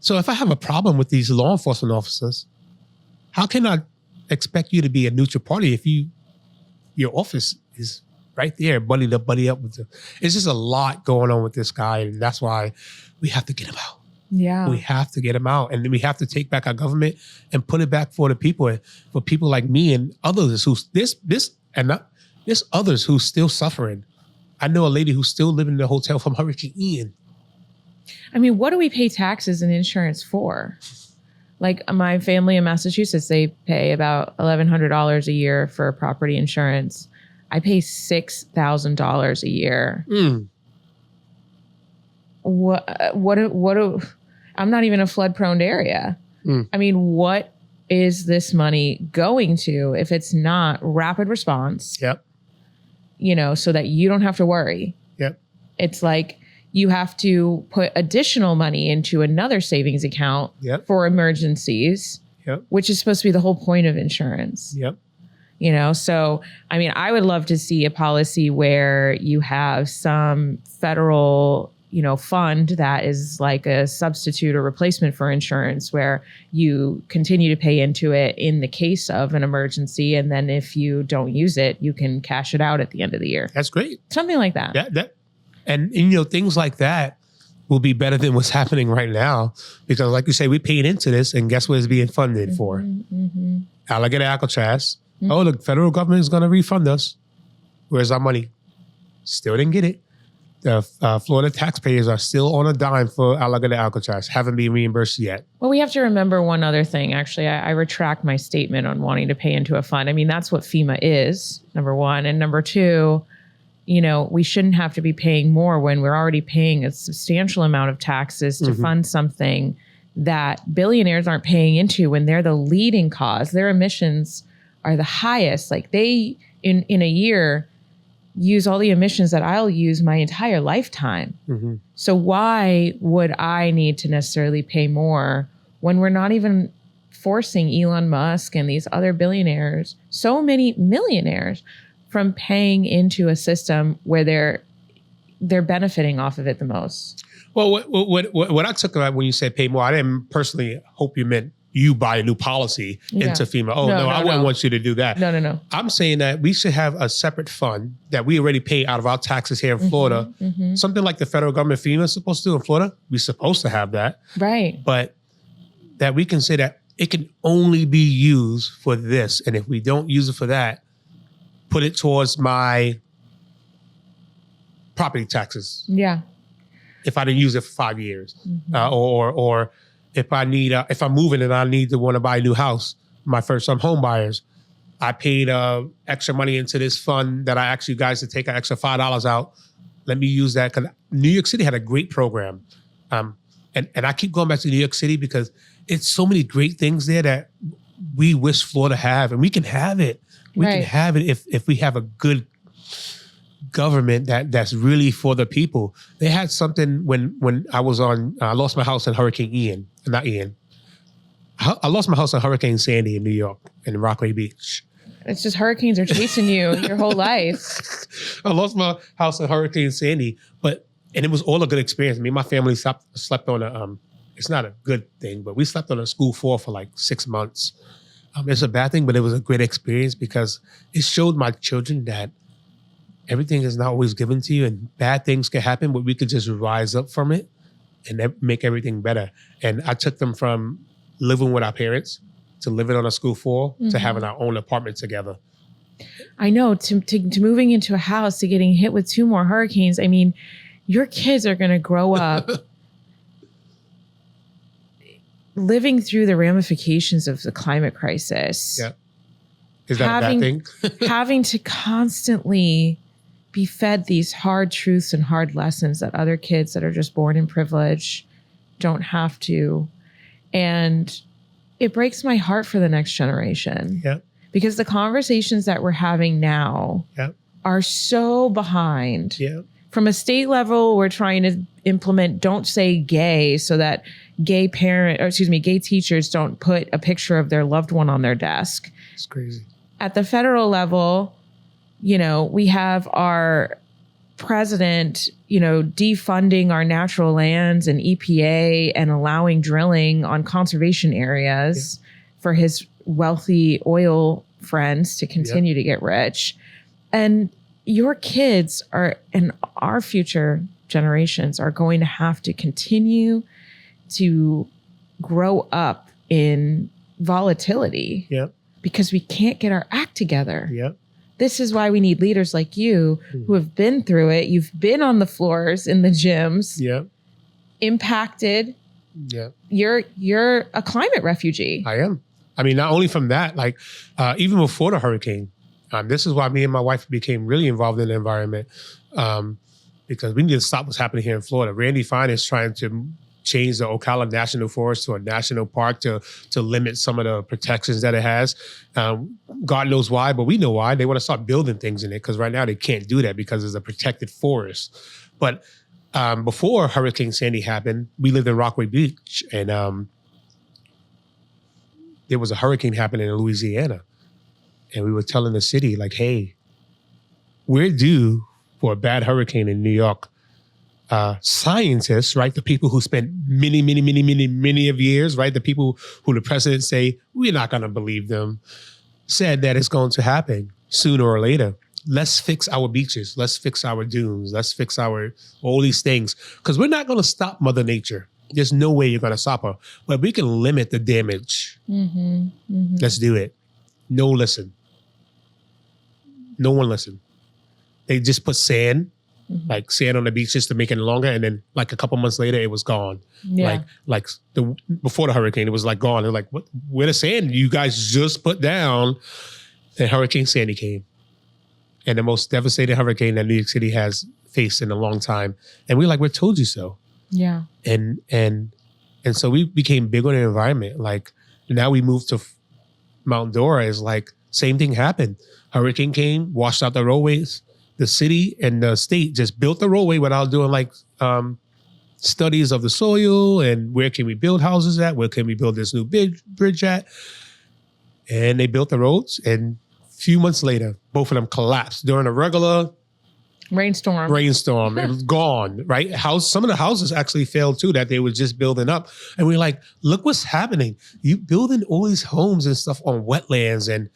Speaker 2: so if I have a problem with these law enforcement officers, how can I expect you to be a neutral party if your office is right there, buddy up with them? It's just a lot going on with this guy, and that's why we have to get him out.
Speaker 1: Yeah.
Speaker 2: We have to get them out. And then we have to take back our government and put it back for the people, and for people like me and others there's others who's still suffering. I know a lady who's still living in a hotel from Hurricane Ian.
Speaker 1: I mean, what do we pay taxes and insurance for? Like my family in Massachusetts, they pay about $1,100 a year for property insurance. I pay $6,000 a year. I'm not even a flood prone area. I mean, what is this money going to if it's not rapid response?
Speaker 2: Yep.
Speaker 1: So that you don't have to worry.
Speaker 2: Yep.
Speaker 1: It's like you have to put additional money into another savings account for emergencies, which is supposed to be the whole point of insurance.
Speaker 2: Yep.
Speaker 1: So, I mean, I would love to see a policy where you have some federal, fund that is like a substitute or replacement for insurance, where you continue to pay into it in the case of an emergency. And then if you don't use it, you can cash it out at the end of the year.
Speaker 2: That's great.
Speaker 1: Something like that.
Speaker 2: And things like that will be better than what's happening right now. Because like you say, we paid into this, and guess what it's being funded for? Alligator Alcatraz. Oh, the federal government is going to refund us. Where's our money? Still didn't get it. The Florida taxpayers are still on a dime for Alligator Alcatraz. Haven't been reimbursed yet.
Speaker 1: Well, we have to remember one other thing. Actually, I retract my statement on wanting to pay into a fund. I mean, that's what FEMA is, number one. And number two, we shouldn't have to be paying more when we're already paying a substantial amount of taxes to fund something that billionaires aren't paying into when they're the leading cause. Their emissions are the highest. Like they, in a year, use all the emissions that I'll use my entire lifetime. So why would I need to necessarily pay more when we're not even forcing Elon Musk and these other billionaires, so many millionaires, from paying into a system where they're benefiting off of it the most?
Speaker 2: Well, what I took about when you said pay more, I didn't personally hope you meant you buy a new policy into FEMA. Oh, no, I wouldn't want you to do that.
Speaker 1: No.
Speaker 2: I'm saying that we should have a separate fund that we already pay out of our taxes here in Florida. Something like the federal government FEMA is supposed to do in Florida. We're supposed to have that.
Speaker 1: Right.
Speaker 2: But that we can say that it can only be used for this. And if we don't use it for that, put it towards my property taxes.
Speaker 1: Yeah.
Speaker 2: If I didn't use it for 5 years, or if if I'm moving and I want to buy a new house, my first time home buyers, I paid extra money into this fund that I asked you guys to take an extra $5 out. Let me use that, because New York City had a great program. And I keep going back to New York City because it's so many great things there that we wish Florida have, and we can have it. We can have it if we have a good government that's really for the people. They had something when I lost my house in Hurricane Ian, not Ian. I lost my house in Hurricane Sandy in New York, in Rockaway Beach.
Speaker 1: It's just hurricanes are chasing you your whole life.
Speaker 2: I lost my house in Hurricane Sandy, and it was all a good experience. Me and my family slept on it's not a good thing, but we slept on a school floor for like 6 months. It's a bad thing, but it was a great experience because it showed my children that everything is not always given to you, and bad things can happen, but we could just rise up from it and make everything better. And I took them from living with our parents to living on a school floor to having our own apartment together.
Speaker 1: I know, to moving into a house, to getting hit with 2 more hurricanes. I mean, your kids are going to grow up living through the ramifications of the climate crisis.
Speaker 2: Yeah. Is that a bad thing?
Speaker 1: Having to constantly be fed these hard truths and hard lessons that other kids that are just born in privilege don't have to. And it breaks my heart for the next generation.
Speaker 2: Yeah.
Speaker 1: Because the conversations that we're having now are so behind.
Speaker 2: Yeah.
Speaker 1: From a state level, we're trying to implement don't say gay so that gay teachers don't put a picture of their loved one on their desk.
Speaker 2: It's crazy.
Speaker 1: At the federal level, we have our president, defunding our natural lands and EPA and allowing drilling on conservation areas for his wealthy oil friends to continue to get rich. And your kids and our future generations are going to have to continue to grow up in volatility.
Speaker 2: Yep.
Speaker 1: Because we can't get our act together.
Speaker 2: Yep.
Speaker 1: This is why we need leaders like you who have been through it. You've been on the floors in the gyms.
Speaker 2: Yep.
Speaker 1: Impacted.
Speaker 2: Yep.
Speaker 1: You're a climate refugee.
Speaker 2: I am. I mean, not only from that, like even before the hurricane, this is why me and my wife became really involved in the environment because we need to stop what's happening here in Florida. Randy Fine is trying to change the Ocala National Forest to a national park to limit some of the protections that it has. God knows why, but we know why. They want to start building things in it because right now they can't do that because it's a protected forest. But before Hurricane Sandy happened, we lived in Rockaway Beach, and there was a hurricane happening in Louisiana. And we were telling the city, like, hey, we're due for a bad hurricane in New York. Scientists, right, the people who spent many of years, right, the people who the president say, we're not going to believe them, said that it's going to happen sooner or later. Let's fix our beaches. Let's fix our dunes. Let's fix all these things. Because we're not going to stop Mother Nature. There's no way you're going to stop her. But we can limit the damage. Let's do it. No one listened. They just put sand, like sand on the beach just to make it longer. And then like a couple months later, it was gone. Yeah. Before the hurricane, it was like gone. They're like, what? Where the sand you guys just put down? And Hurricane Sandy came. And the most devastating hurricane that New York City has faced in a long time. And we're like, we told you so. Yeah. And so we became big on the environment. Like now we moved to Mount Dora is like, same thing happened. Hurricane came, washed out the roadways. The city and the state just built the roadway without doing like studies of the soil and where can we build houses at? Where can we build this new bridge at? And they built the roads, and a few months later, both of them collapsed during a regular
Speaker 1: rainstorm.
Speaker 2: It was gone, right? Some of the houses actually failed too that they were just building up. And we're like, look what's happening. You building all these homes and stuff on wetlands and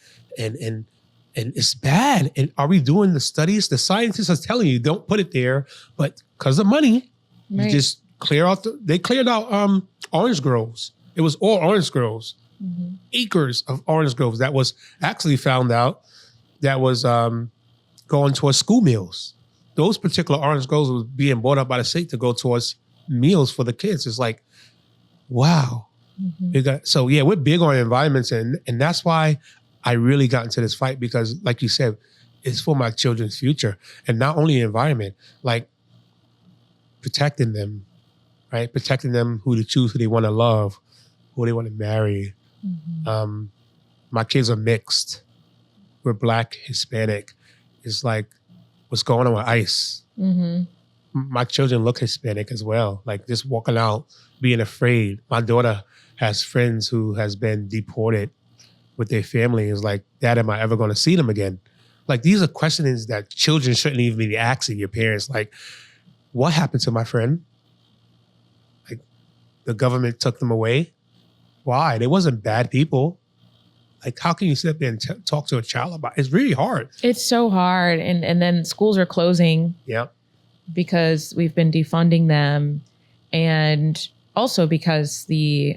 Speaker 2: it's bad. And are we doing the studies? The scientists are telling you don't put it there, but because of money, you just clear out. They cleared out orange groves. It was all orange groves, acres of orange groves that was actually found out that was going towards school meals. Those particular orange groves was being bought up by the state to go towards meals for the kids. It's like, wow. We're big on environments, and that's why I really got into this fight because, like you said, it's for my children's future. And not only environment, like protecting them, right? Protecting them who to choose, who they want to love, who they want to marry. My kids are mixed. We're Black, Hispanic. It's like, what's going on with ICE? My children look Hispanic as well. Like just walking out, being afraid. My daughter has friends who has been deported with their family. Is like, Dad, am I ever going to see them again? Like these are questions that children shouldn't even be asking your parents. Like, what happened to my friend? Like the government took them away. Why? They wasn't bad people. Like, how can you sit there and talk to a child about it? It's really hard.
Speaker 1: It's so hard. And then schools are closing.
Speaker 2: Yep.
Speaker 1: Because we've been defunding them. And also because the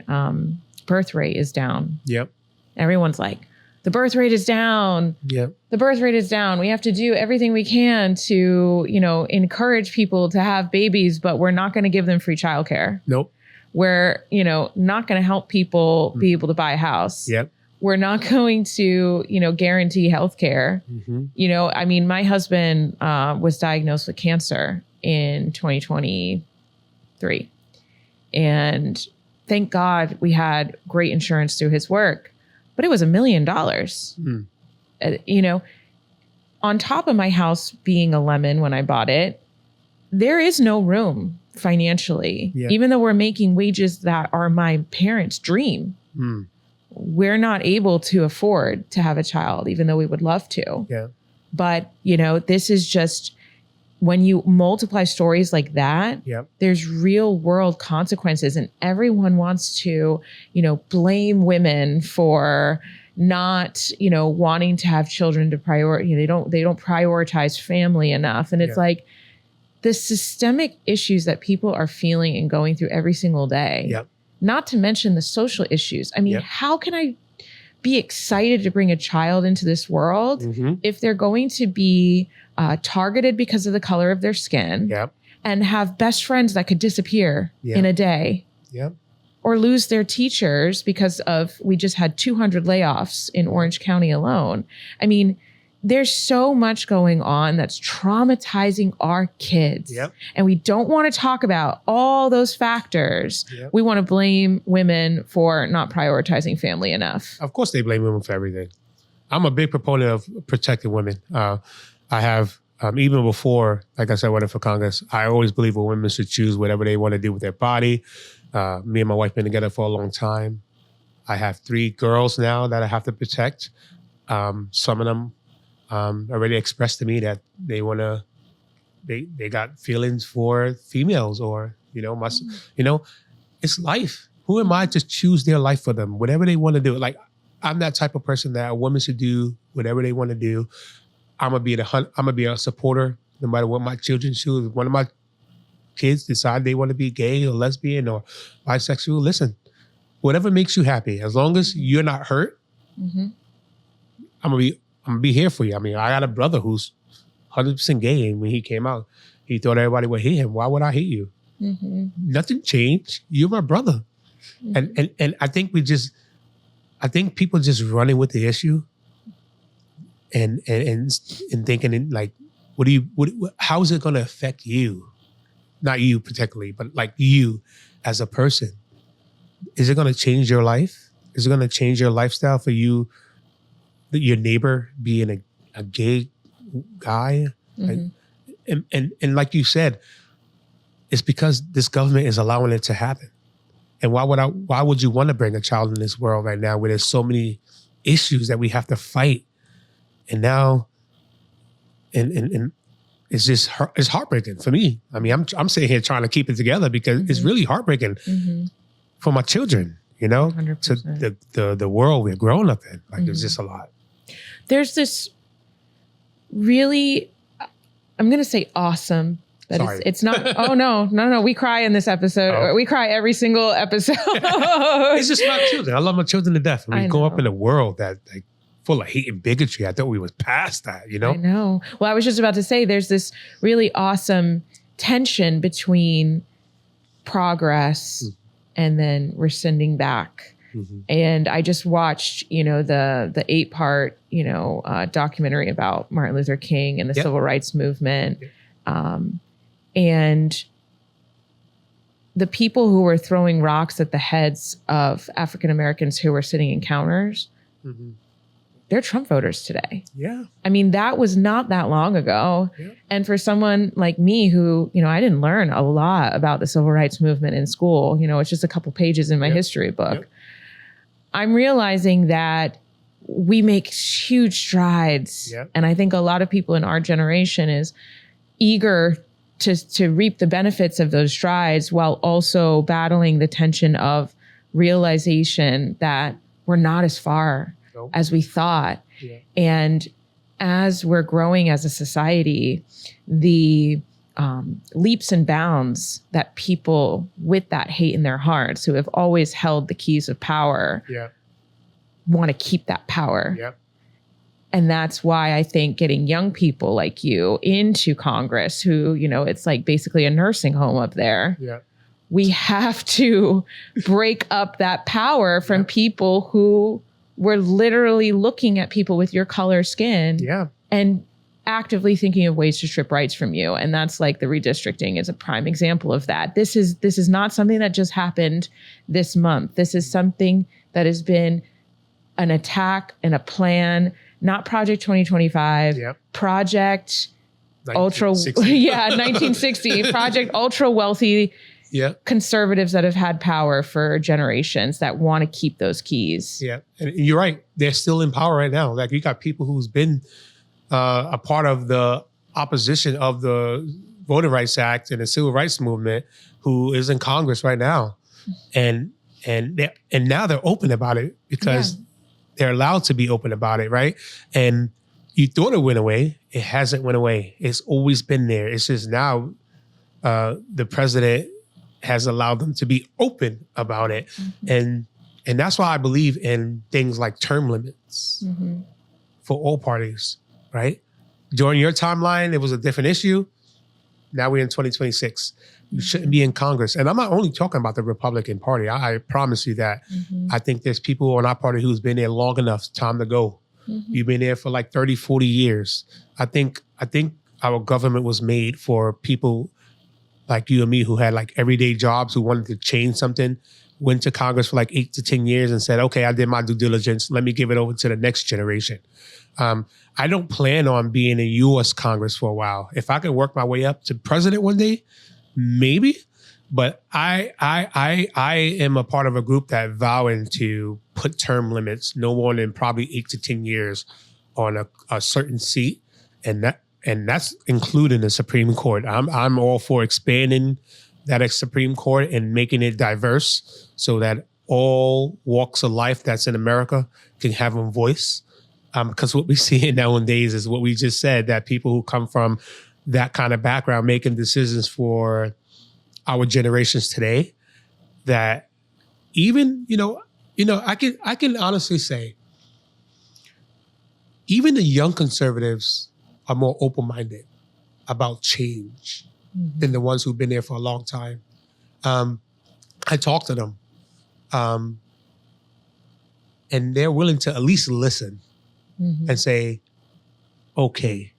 Speaker 1: birth rate is down.
Speaker 2: Yep.
Speaker 1: Everyone's like, the birth rate is down.
Speaker 2: Yep.
Speaker 1: The birth rate is down. We have to do everything we can to, encourage people to have babies, but we're not going to give them free childcare.
Speaker 2: Nope.
Speaker 1: We're, not going to help people be able to buy a house.
Speaker 2: Yep.
Speaker 1: We're not going to, guarantee healthcare. My husband was diagnosed with cancer in 2023. And thank God we had great insurance through his work, but it was $1 million. On top of my house being a lemon when I bought it, there is no room financially, even though we're making wages that are my parents' dream. We're not able to afford to have a child, even though we would love to.
Speaker 2: Yeah.
Speaker 1: But, this is just when you multiply stories like that, there's real world consequences, and everyone wants to, blame women for not, wanting to have children to prioritize. They don't prioritize family enough. And it's like, the systemic issues that people are feeling and going through every single day.
Speaker 2: Yep.
Speaker 1: Not to mention the social issues. I mean, how can I be excited to bring a child into this world if they're going to be targeted because of the color of their skin and have best friends that could disappear in a day or lose their teachers because we just had 200 layoffs in Orange County alone. I mean, there's so much going on that's traumatizing our kids. And we don't want to talk about all those factors. We want to blame women for not prioritizing family enough.
Speaker 2: Of course they blame women for everything. I'm a big proponent of protecting women. I have, even before, like I said, running for Congress, I always believe that women should choose whatever they want to do with their body. Me and my wife been together for a long time. I have 3 girls now that I have to protect. Some of them already expressed to me that they want to, they got feelings for females or, it's life. Who am I to choose their life for them? Whatever they want to do. Like, I'm that type of person that a woman should do whatever they want to do. I'm gonna be a supporter no matter what my children choose. If one of my kids decide they want to be gay or lesbian or bisexual, listen, whatever makes you happy, as long as you're not hurt, I'm gonna be here for you. I mean, I got a brother who's 100% gay, and when he came out, he thought everybody would hate him. Why would I hate you? Nothing changed. You're my brother. And I think people just running with the issue and thinking like, how is it going to affect you? Not you particularly, but like you as a person. Is it going to change your life? Is it going to change your lifestyle for you? Your neighbor being a gay guy? And like you said, it's because this government is allowing it to happen. And why would you want to bring a child in this world right now where there's so many issues that we have to fight? And now, and it's just, it's heartbreaking for me. I mean, I'm sitting here trying to keep it together because it's really heartbreaking for my children, 100%. To the world we're growing up in. Like, it's just a lot.
Speaker 1: There's this really, I'm going to say awesome. It's not, oh no. We cry in this episode. Oh. We cry every single episode.
Speaker 2: It's just my children. I love my children to death. We grow up in a world that like full of hate and bigotry. I thought we was past that,
Speaker 1: I know. Well, I was just about to say there's this really awesome tension between progress and then rescinding back. And I just watched, the 8-part, documentary about Martin Luther King and the civil rights movement. And the people who were throwing rocks at the heads of African Americans who were sitting in counters, they're Trump voters today.
Speaker 2: Yeah.
Speaker 1: I mean, that was not that long ago. Yeah. And for someone like me who, I didn't learn a lot about the civil rights movement in school, it's just a couple pages in my history book. I'm realizing that we make huge strides. And I think a lot of people in our generation is eager to reap the benefits of those strides while also battling the tension of realization that we're not as far as we thought. And as we're growing as a society, the leaps and bounds that people with that hate in their hearts who have always held the keys of power want to keep that power. And that's why I think getting young people like you into Congress who, it's like basically a nursing home up there. We have to break up that power from people who were literally looking at people with your color skin and actively thinking of ways to strip rights from you. And that's like the redistricting is a prime example of that. This is not something that just happened this month. This is something that has been an attack and a plan. Not Project 2025, Project 1960, Project ultra wealthy conservatives that have had power for generations that want to keep those keys.
Speaker 2: And you're right. They're still in power right now. Like, you got people who's been a part of the opposition of the Voting Rights Act and the Civil Rights Movement who is in Congress right now. And now they're open about it because they're allowed to be open about it, right? And you thought it went away. It hasn't went away. It's always been there. It's just now the president has allowed them to be open about it. And that's why I believe in things like term limits for all parties, right? During your timeline, it was a different issue. Now we're in 2026. You shouldn't be in Congress. And I'm not only talking about the Republican Party. I promise you that. I think there's people on our party who's been there long enough, time to go. You've been there for like 30, 40 years. I think our government was made for people like you and me who had like everyday jobs, who wanted to change something, went to Congress for like 8 to 10 years and said, okay, I did my due diligence. Let me give it over to the next generation. I don't plan on being in U.S. Congress for a while. If I can work my way up to president one day, maybe. But I am a part of a group that vowing to put term limits no more than probably 8 to 10 years on a certain seat, and that's including the Supreme Court. I'm all for expanding that Supreme Court and making it diverse so that all walks of life that's in America can have a voice. Because what we see nowadays is what we just said, that people who come from that kind of background making decisions for our generations today, that even, I can honestly say, even the young conservatives are more open-minded about change than the ones who've been there for a long time. I talk to them, and they're willing to at least listen and say, okay.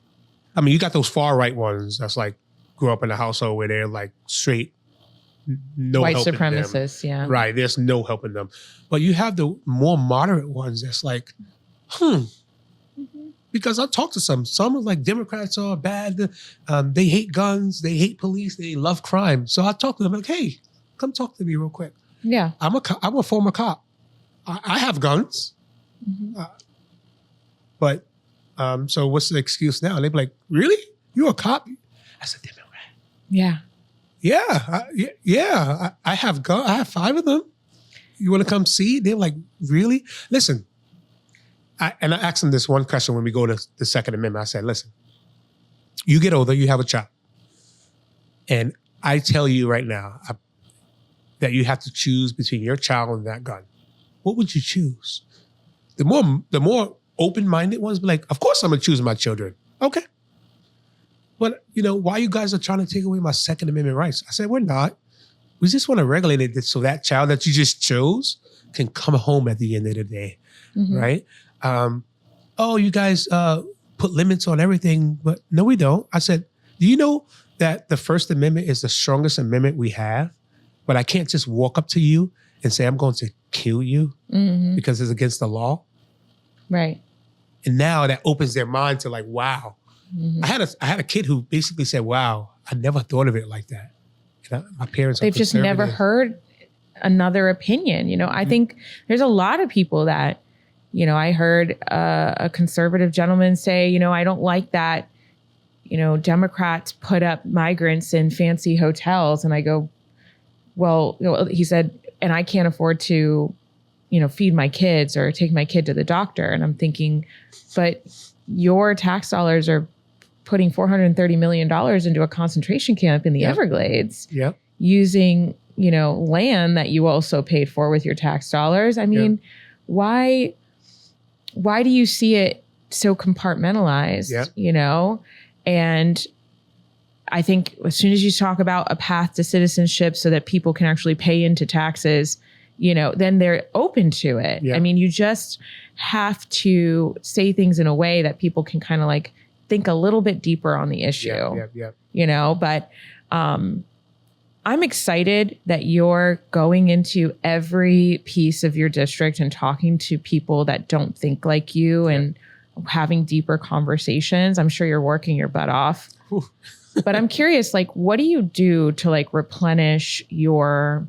Speaker 2: I mean, you got those far right ones that's like grew up in a household where they're like straight, no
Speaker 1: white
Speaker 2: helping
Speaker 1: supremacists,
Speaker 2: them.
Speaker 1: yeah.
Speaker 2: Right, there's no helping them. But you have the more moderate ones that's like, because I talked to some are like, Democrats are bad. They hate guns. They hate police. They love crime. So I talked to them like, hey, come talk to me real quick.
Speaker 1: Yeah.
Speaker 2: I'm a former cop. I have guns. But so what's the excuse now? They'd be like, really? You're a cop? That's a Democrat.
Speaker 1: Yeah.
Speaker 2: Yeah. I have guns. I have 5 of them. You want to come see? They're like, really? Listen. I asked them this one question when we go to the Second Amendment. I said, listen, you get older, you have a child. And I tell you right now that you have to choose between your child and that gun. What would you choose? The more open-minded ones be like, of course I'm going to choose my children. Okay. But, why you guys are trying to take away my Second Amendment rights? I said, we're not. We just want to regulate it so that child that you just chose can come home at the end of the day, right? You guys put limits on everything, but no, we don't. I said, do you know that the First Amendment is the strongest amendment we have? But I can't just walk up to you and say, I'm going to kill you because it's against the law. Right. And now that opens their mind to like, wow. I had a kid who basically said, wow, I never thought of it like that. My parents,
Speaker 1: they've just never heard another opinion. I think there's a lot of people that, I heard a conservative gentleman say, I don't like that, Democrats put up migrants in fancy hotels. And I go, well, he said, and I can't afford to, feed my kids or take my kid to the doctor. And I'm thinking, but your tax dollars are putting $430 million into a concentration camp in the Everglades using, land that you also paid for with your tax dollars. I mean, why do you see it so compartmentalized, And I think as soon as you talk about a path to citizenship so that people can actually pay into taxes, then they're open to it. I mean, you just have to say things in a way that people can kind of like think a little bit deeper on the issue, but I'm excited that you're going into every piece of your district and talking to people that don't think like you and having deeper conversations. I'm sure you're working your butt off, but I'm curious, like, what do you do to like replenish your,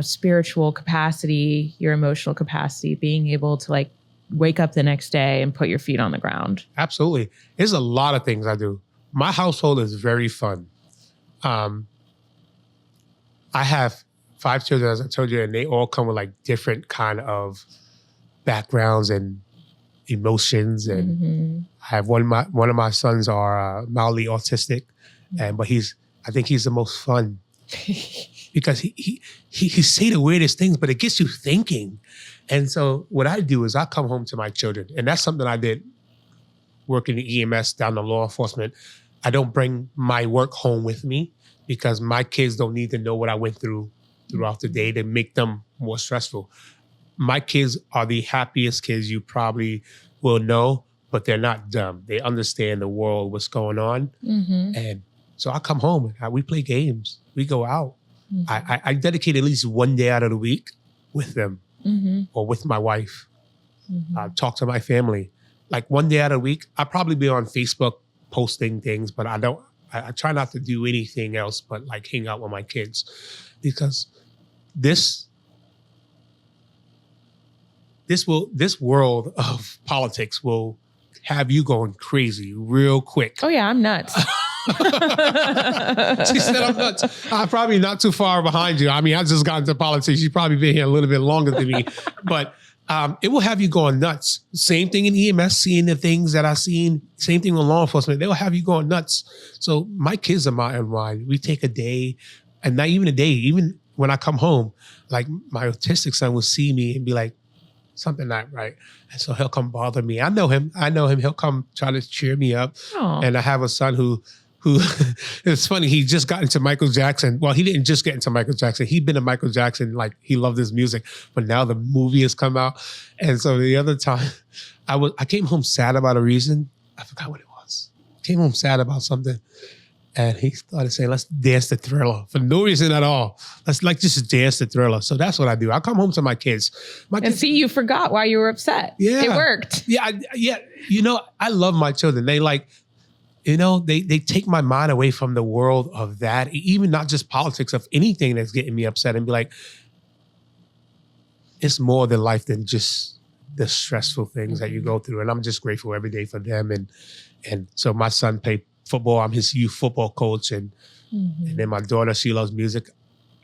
Speaker 1: spiritual capacity, your emotional capacity, being able to like wake up the next day and put your feet on the ground?
Speaker 2: Absolutely. There's a lot of things I do. My household is very fun. I have 5 children, as I told you, and they all come with like different kind of backgrounds and emotions. And I have one of my sons are mildly autistic, but I think he's the most fun because he say the weirdest things, but it gets you thinking. And so what I do is I come home to my children, and that's something I did working in EMS down to law enforcement. I don't bring my work home with me because my kids don't need to know what I went through throughout the day to make them more stressful. My kids are the happiest kids you probably will know, but they're not dumb. They understand the world, what's going on. Mm-hmm. And so I come home and we play games. We go out. Mm-hmm. I dedicate at least one day out of the week with them or with my wife. Mm-hmm. Talk to my family. Like one day out of the week, I'll probably be on Facebook posting things, but I try not to do anything else but like hang out with my kids, because this world of politics will have you going crazy real quick.
Speaker 1: Oh yeah, I'm nuts.
Speaker 2: She said I'm nuts. I'm probably not too far behind you. I mean, I just got into politics. You've probably been here a little bit longer than me, but it will have you going nuts. Same thing in EMS, seeing the things that I've seen. Same thing with law enforcement. They will have you going nuts. So my kids are my mind. We take a day, and not even a day, even when I come home, like my autistic son will see me and be like, something not right. And so he'll come bother me. I know him. He'll come try to cheer me up. Aww. And I have a son who it's funny, he just got into Michael Jackson. Well, he didn't just get into Michael Jackson. He'd been to Michael Jackson, like he loved his music, but now the movie has come out. And so the other time I came home sad about a reason. I forgot what it was. Came home sad about something. And he started saying, let's dance the Thriller for no reason at all. Let's like just dance the Thriller. So that's what I do. I come home to my kids.
Speaker 1: See, you forgot why you were upset.
Speaker 2: Yeah.
Speaker 1: It worked.
Speaker 2: Yeah. You know, I love my children. They like, you know, they take my mind away from the world of that, even not just politics, of anything that's getting me upset, and be like, it's more than life than just the stressful things that you go through. And I'm just grateful every day for them. And so my son played football. I'm his youth football coach. And then my daughter, she loves music.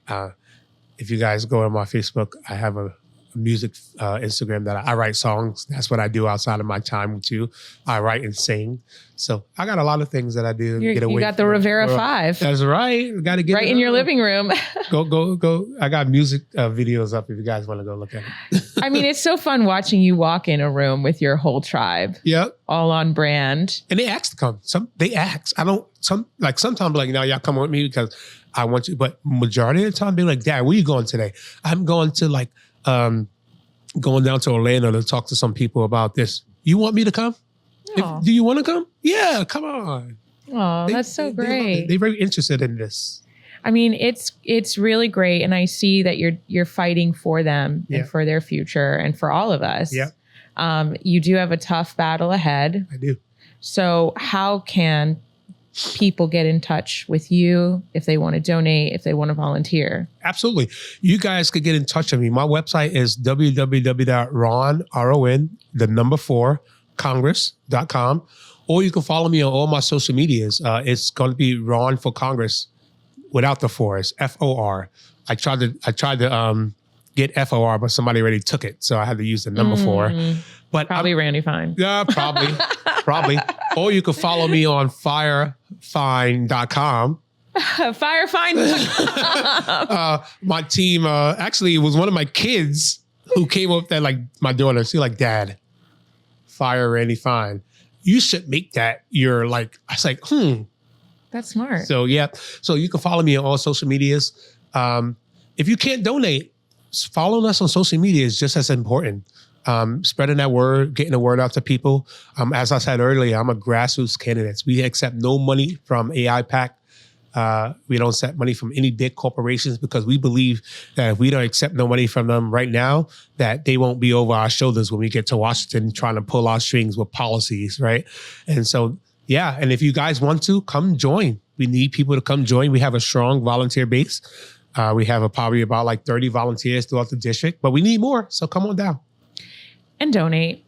Speaker 2: If you guys go on my Facebook, I have a music Instagram that I write songs. That's what I do outside of my time too. I write and sing. So I got a lot of things that I do.
Speaker 1: You got the Rivera 5.
Speaker 2: That's right. Got to get
Speaker 1: right in your living room.
Speaker 2: Go. I got music videos up if you guys want to go look at it.
Speaker 1: I mean, it's so fun watching you walk in a room with your whole tribe.
Speaker 2: Yep.
Speaker 1: All on brand.
Speaker 2: And they ask to come. They ask. Sometimes like, now y'all come with me because I want you. But majority of the time they're like, Dad, where you going today? I'm going to like, going down to Orlando to talk to some people about this. You want me to come? Do you want to come? Yeah, come on.
Speaker 1: Oh, that's so great.
Speaker 2: They're very interested in this.
Speaker 1: I mean, it's really great, and I see that you're fighting for them and for their future and for all of us. Yeah. You do have a tough battle ahead.
Speaker 2: I do. So
Speaker 1: how can people get in touch with you if they want to donate, if they want to volunteer?
Speaker 2: Absolutely. You guys could get in touch with me. My website is www.ron4congress.com, or you can follow me on all my social medias. It's going to be Ron for Congress without the 4. It's FOR. I tried to get FOR, but somebody already took it. So I had to use the number 4. But
Speaker 1: probably Randy Fine.
Speaker 2: Yeah, probably. Or you can follow me on firefine.com. Firefine.com. My team, actually, it was one of my kids who came up there, like my daughter. She's like, Dad, fire Randy Fine. You should make that your like, I was like,
Speaker 1: That's smart.
Speaker 2: So, yeah. So you can follow me on all social medias. If you can't donate, following us on social media is just as important. Spreading that word, getting the word out to people. As I said earlier, I'm a grassroots candidate. We accept no money from AIPAC. We don't accept money from any big corporations because we believe that if we don't accept no money from them right now, that they won't be over our shoulders when we get to Washington trying to pull our strings with policies, right? And so, yeah. And if you guys want to, come join. We need people to come join. We have a strong volunteer base. We have probably about like 30 volunteers throughout the district, but we need more. So come on down.
Speaker 1: And donate.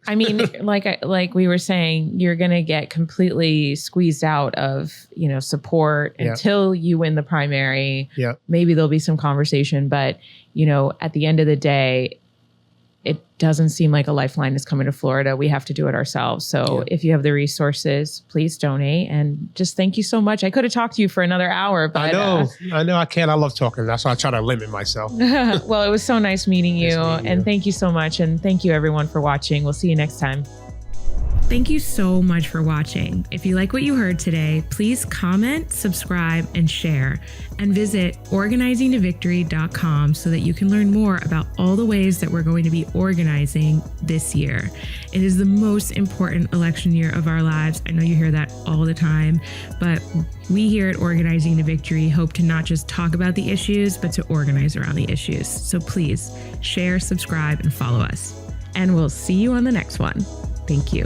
Speaker 1: I mean, like we were saying, you're going to get completely squeezed out of, support until you win the primary.
Speaker 2: Yeah.
Speaker 1: Maybe there'll be some conversation, but, at the end of the day, it doesn't seem like a lifeline is coming to Florida. We have to do it ourselves. So if you have the resources, please donate. And just thank you so much. I could have talked to you for another hour, but
Speaker 2: I know I can't. I love talking. That's why I try to limit myself.
Speaker 1: well, it was so nice meeting you.
Speaker 2: And
Speaker 1: thank you so much. And thank you everyone for watching. We'll see you next time. Thank you so much for watching. If you like what you heard today, please comment, subscribe, and share. And visit organizingtovictory.com so that you can learn more about all the ways that we're going to be organizing this year. It is the most important election year of our lives. I know you hear that all the time, but we here at Organizing to Victory hope to not just talk about the issues, but to organize around the issues. So please share, subscribe, and follow us. And we'll see you on the next one. Thank you.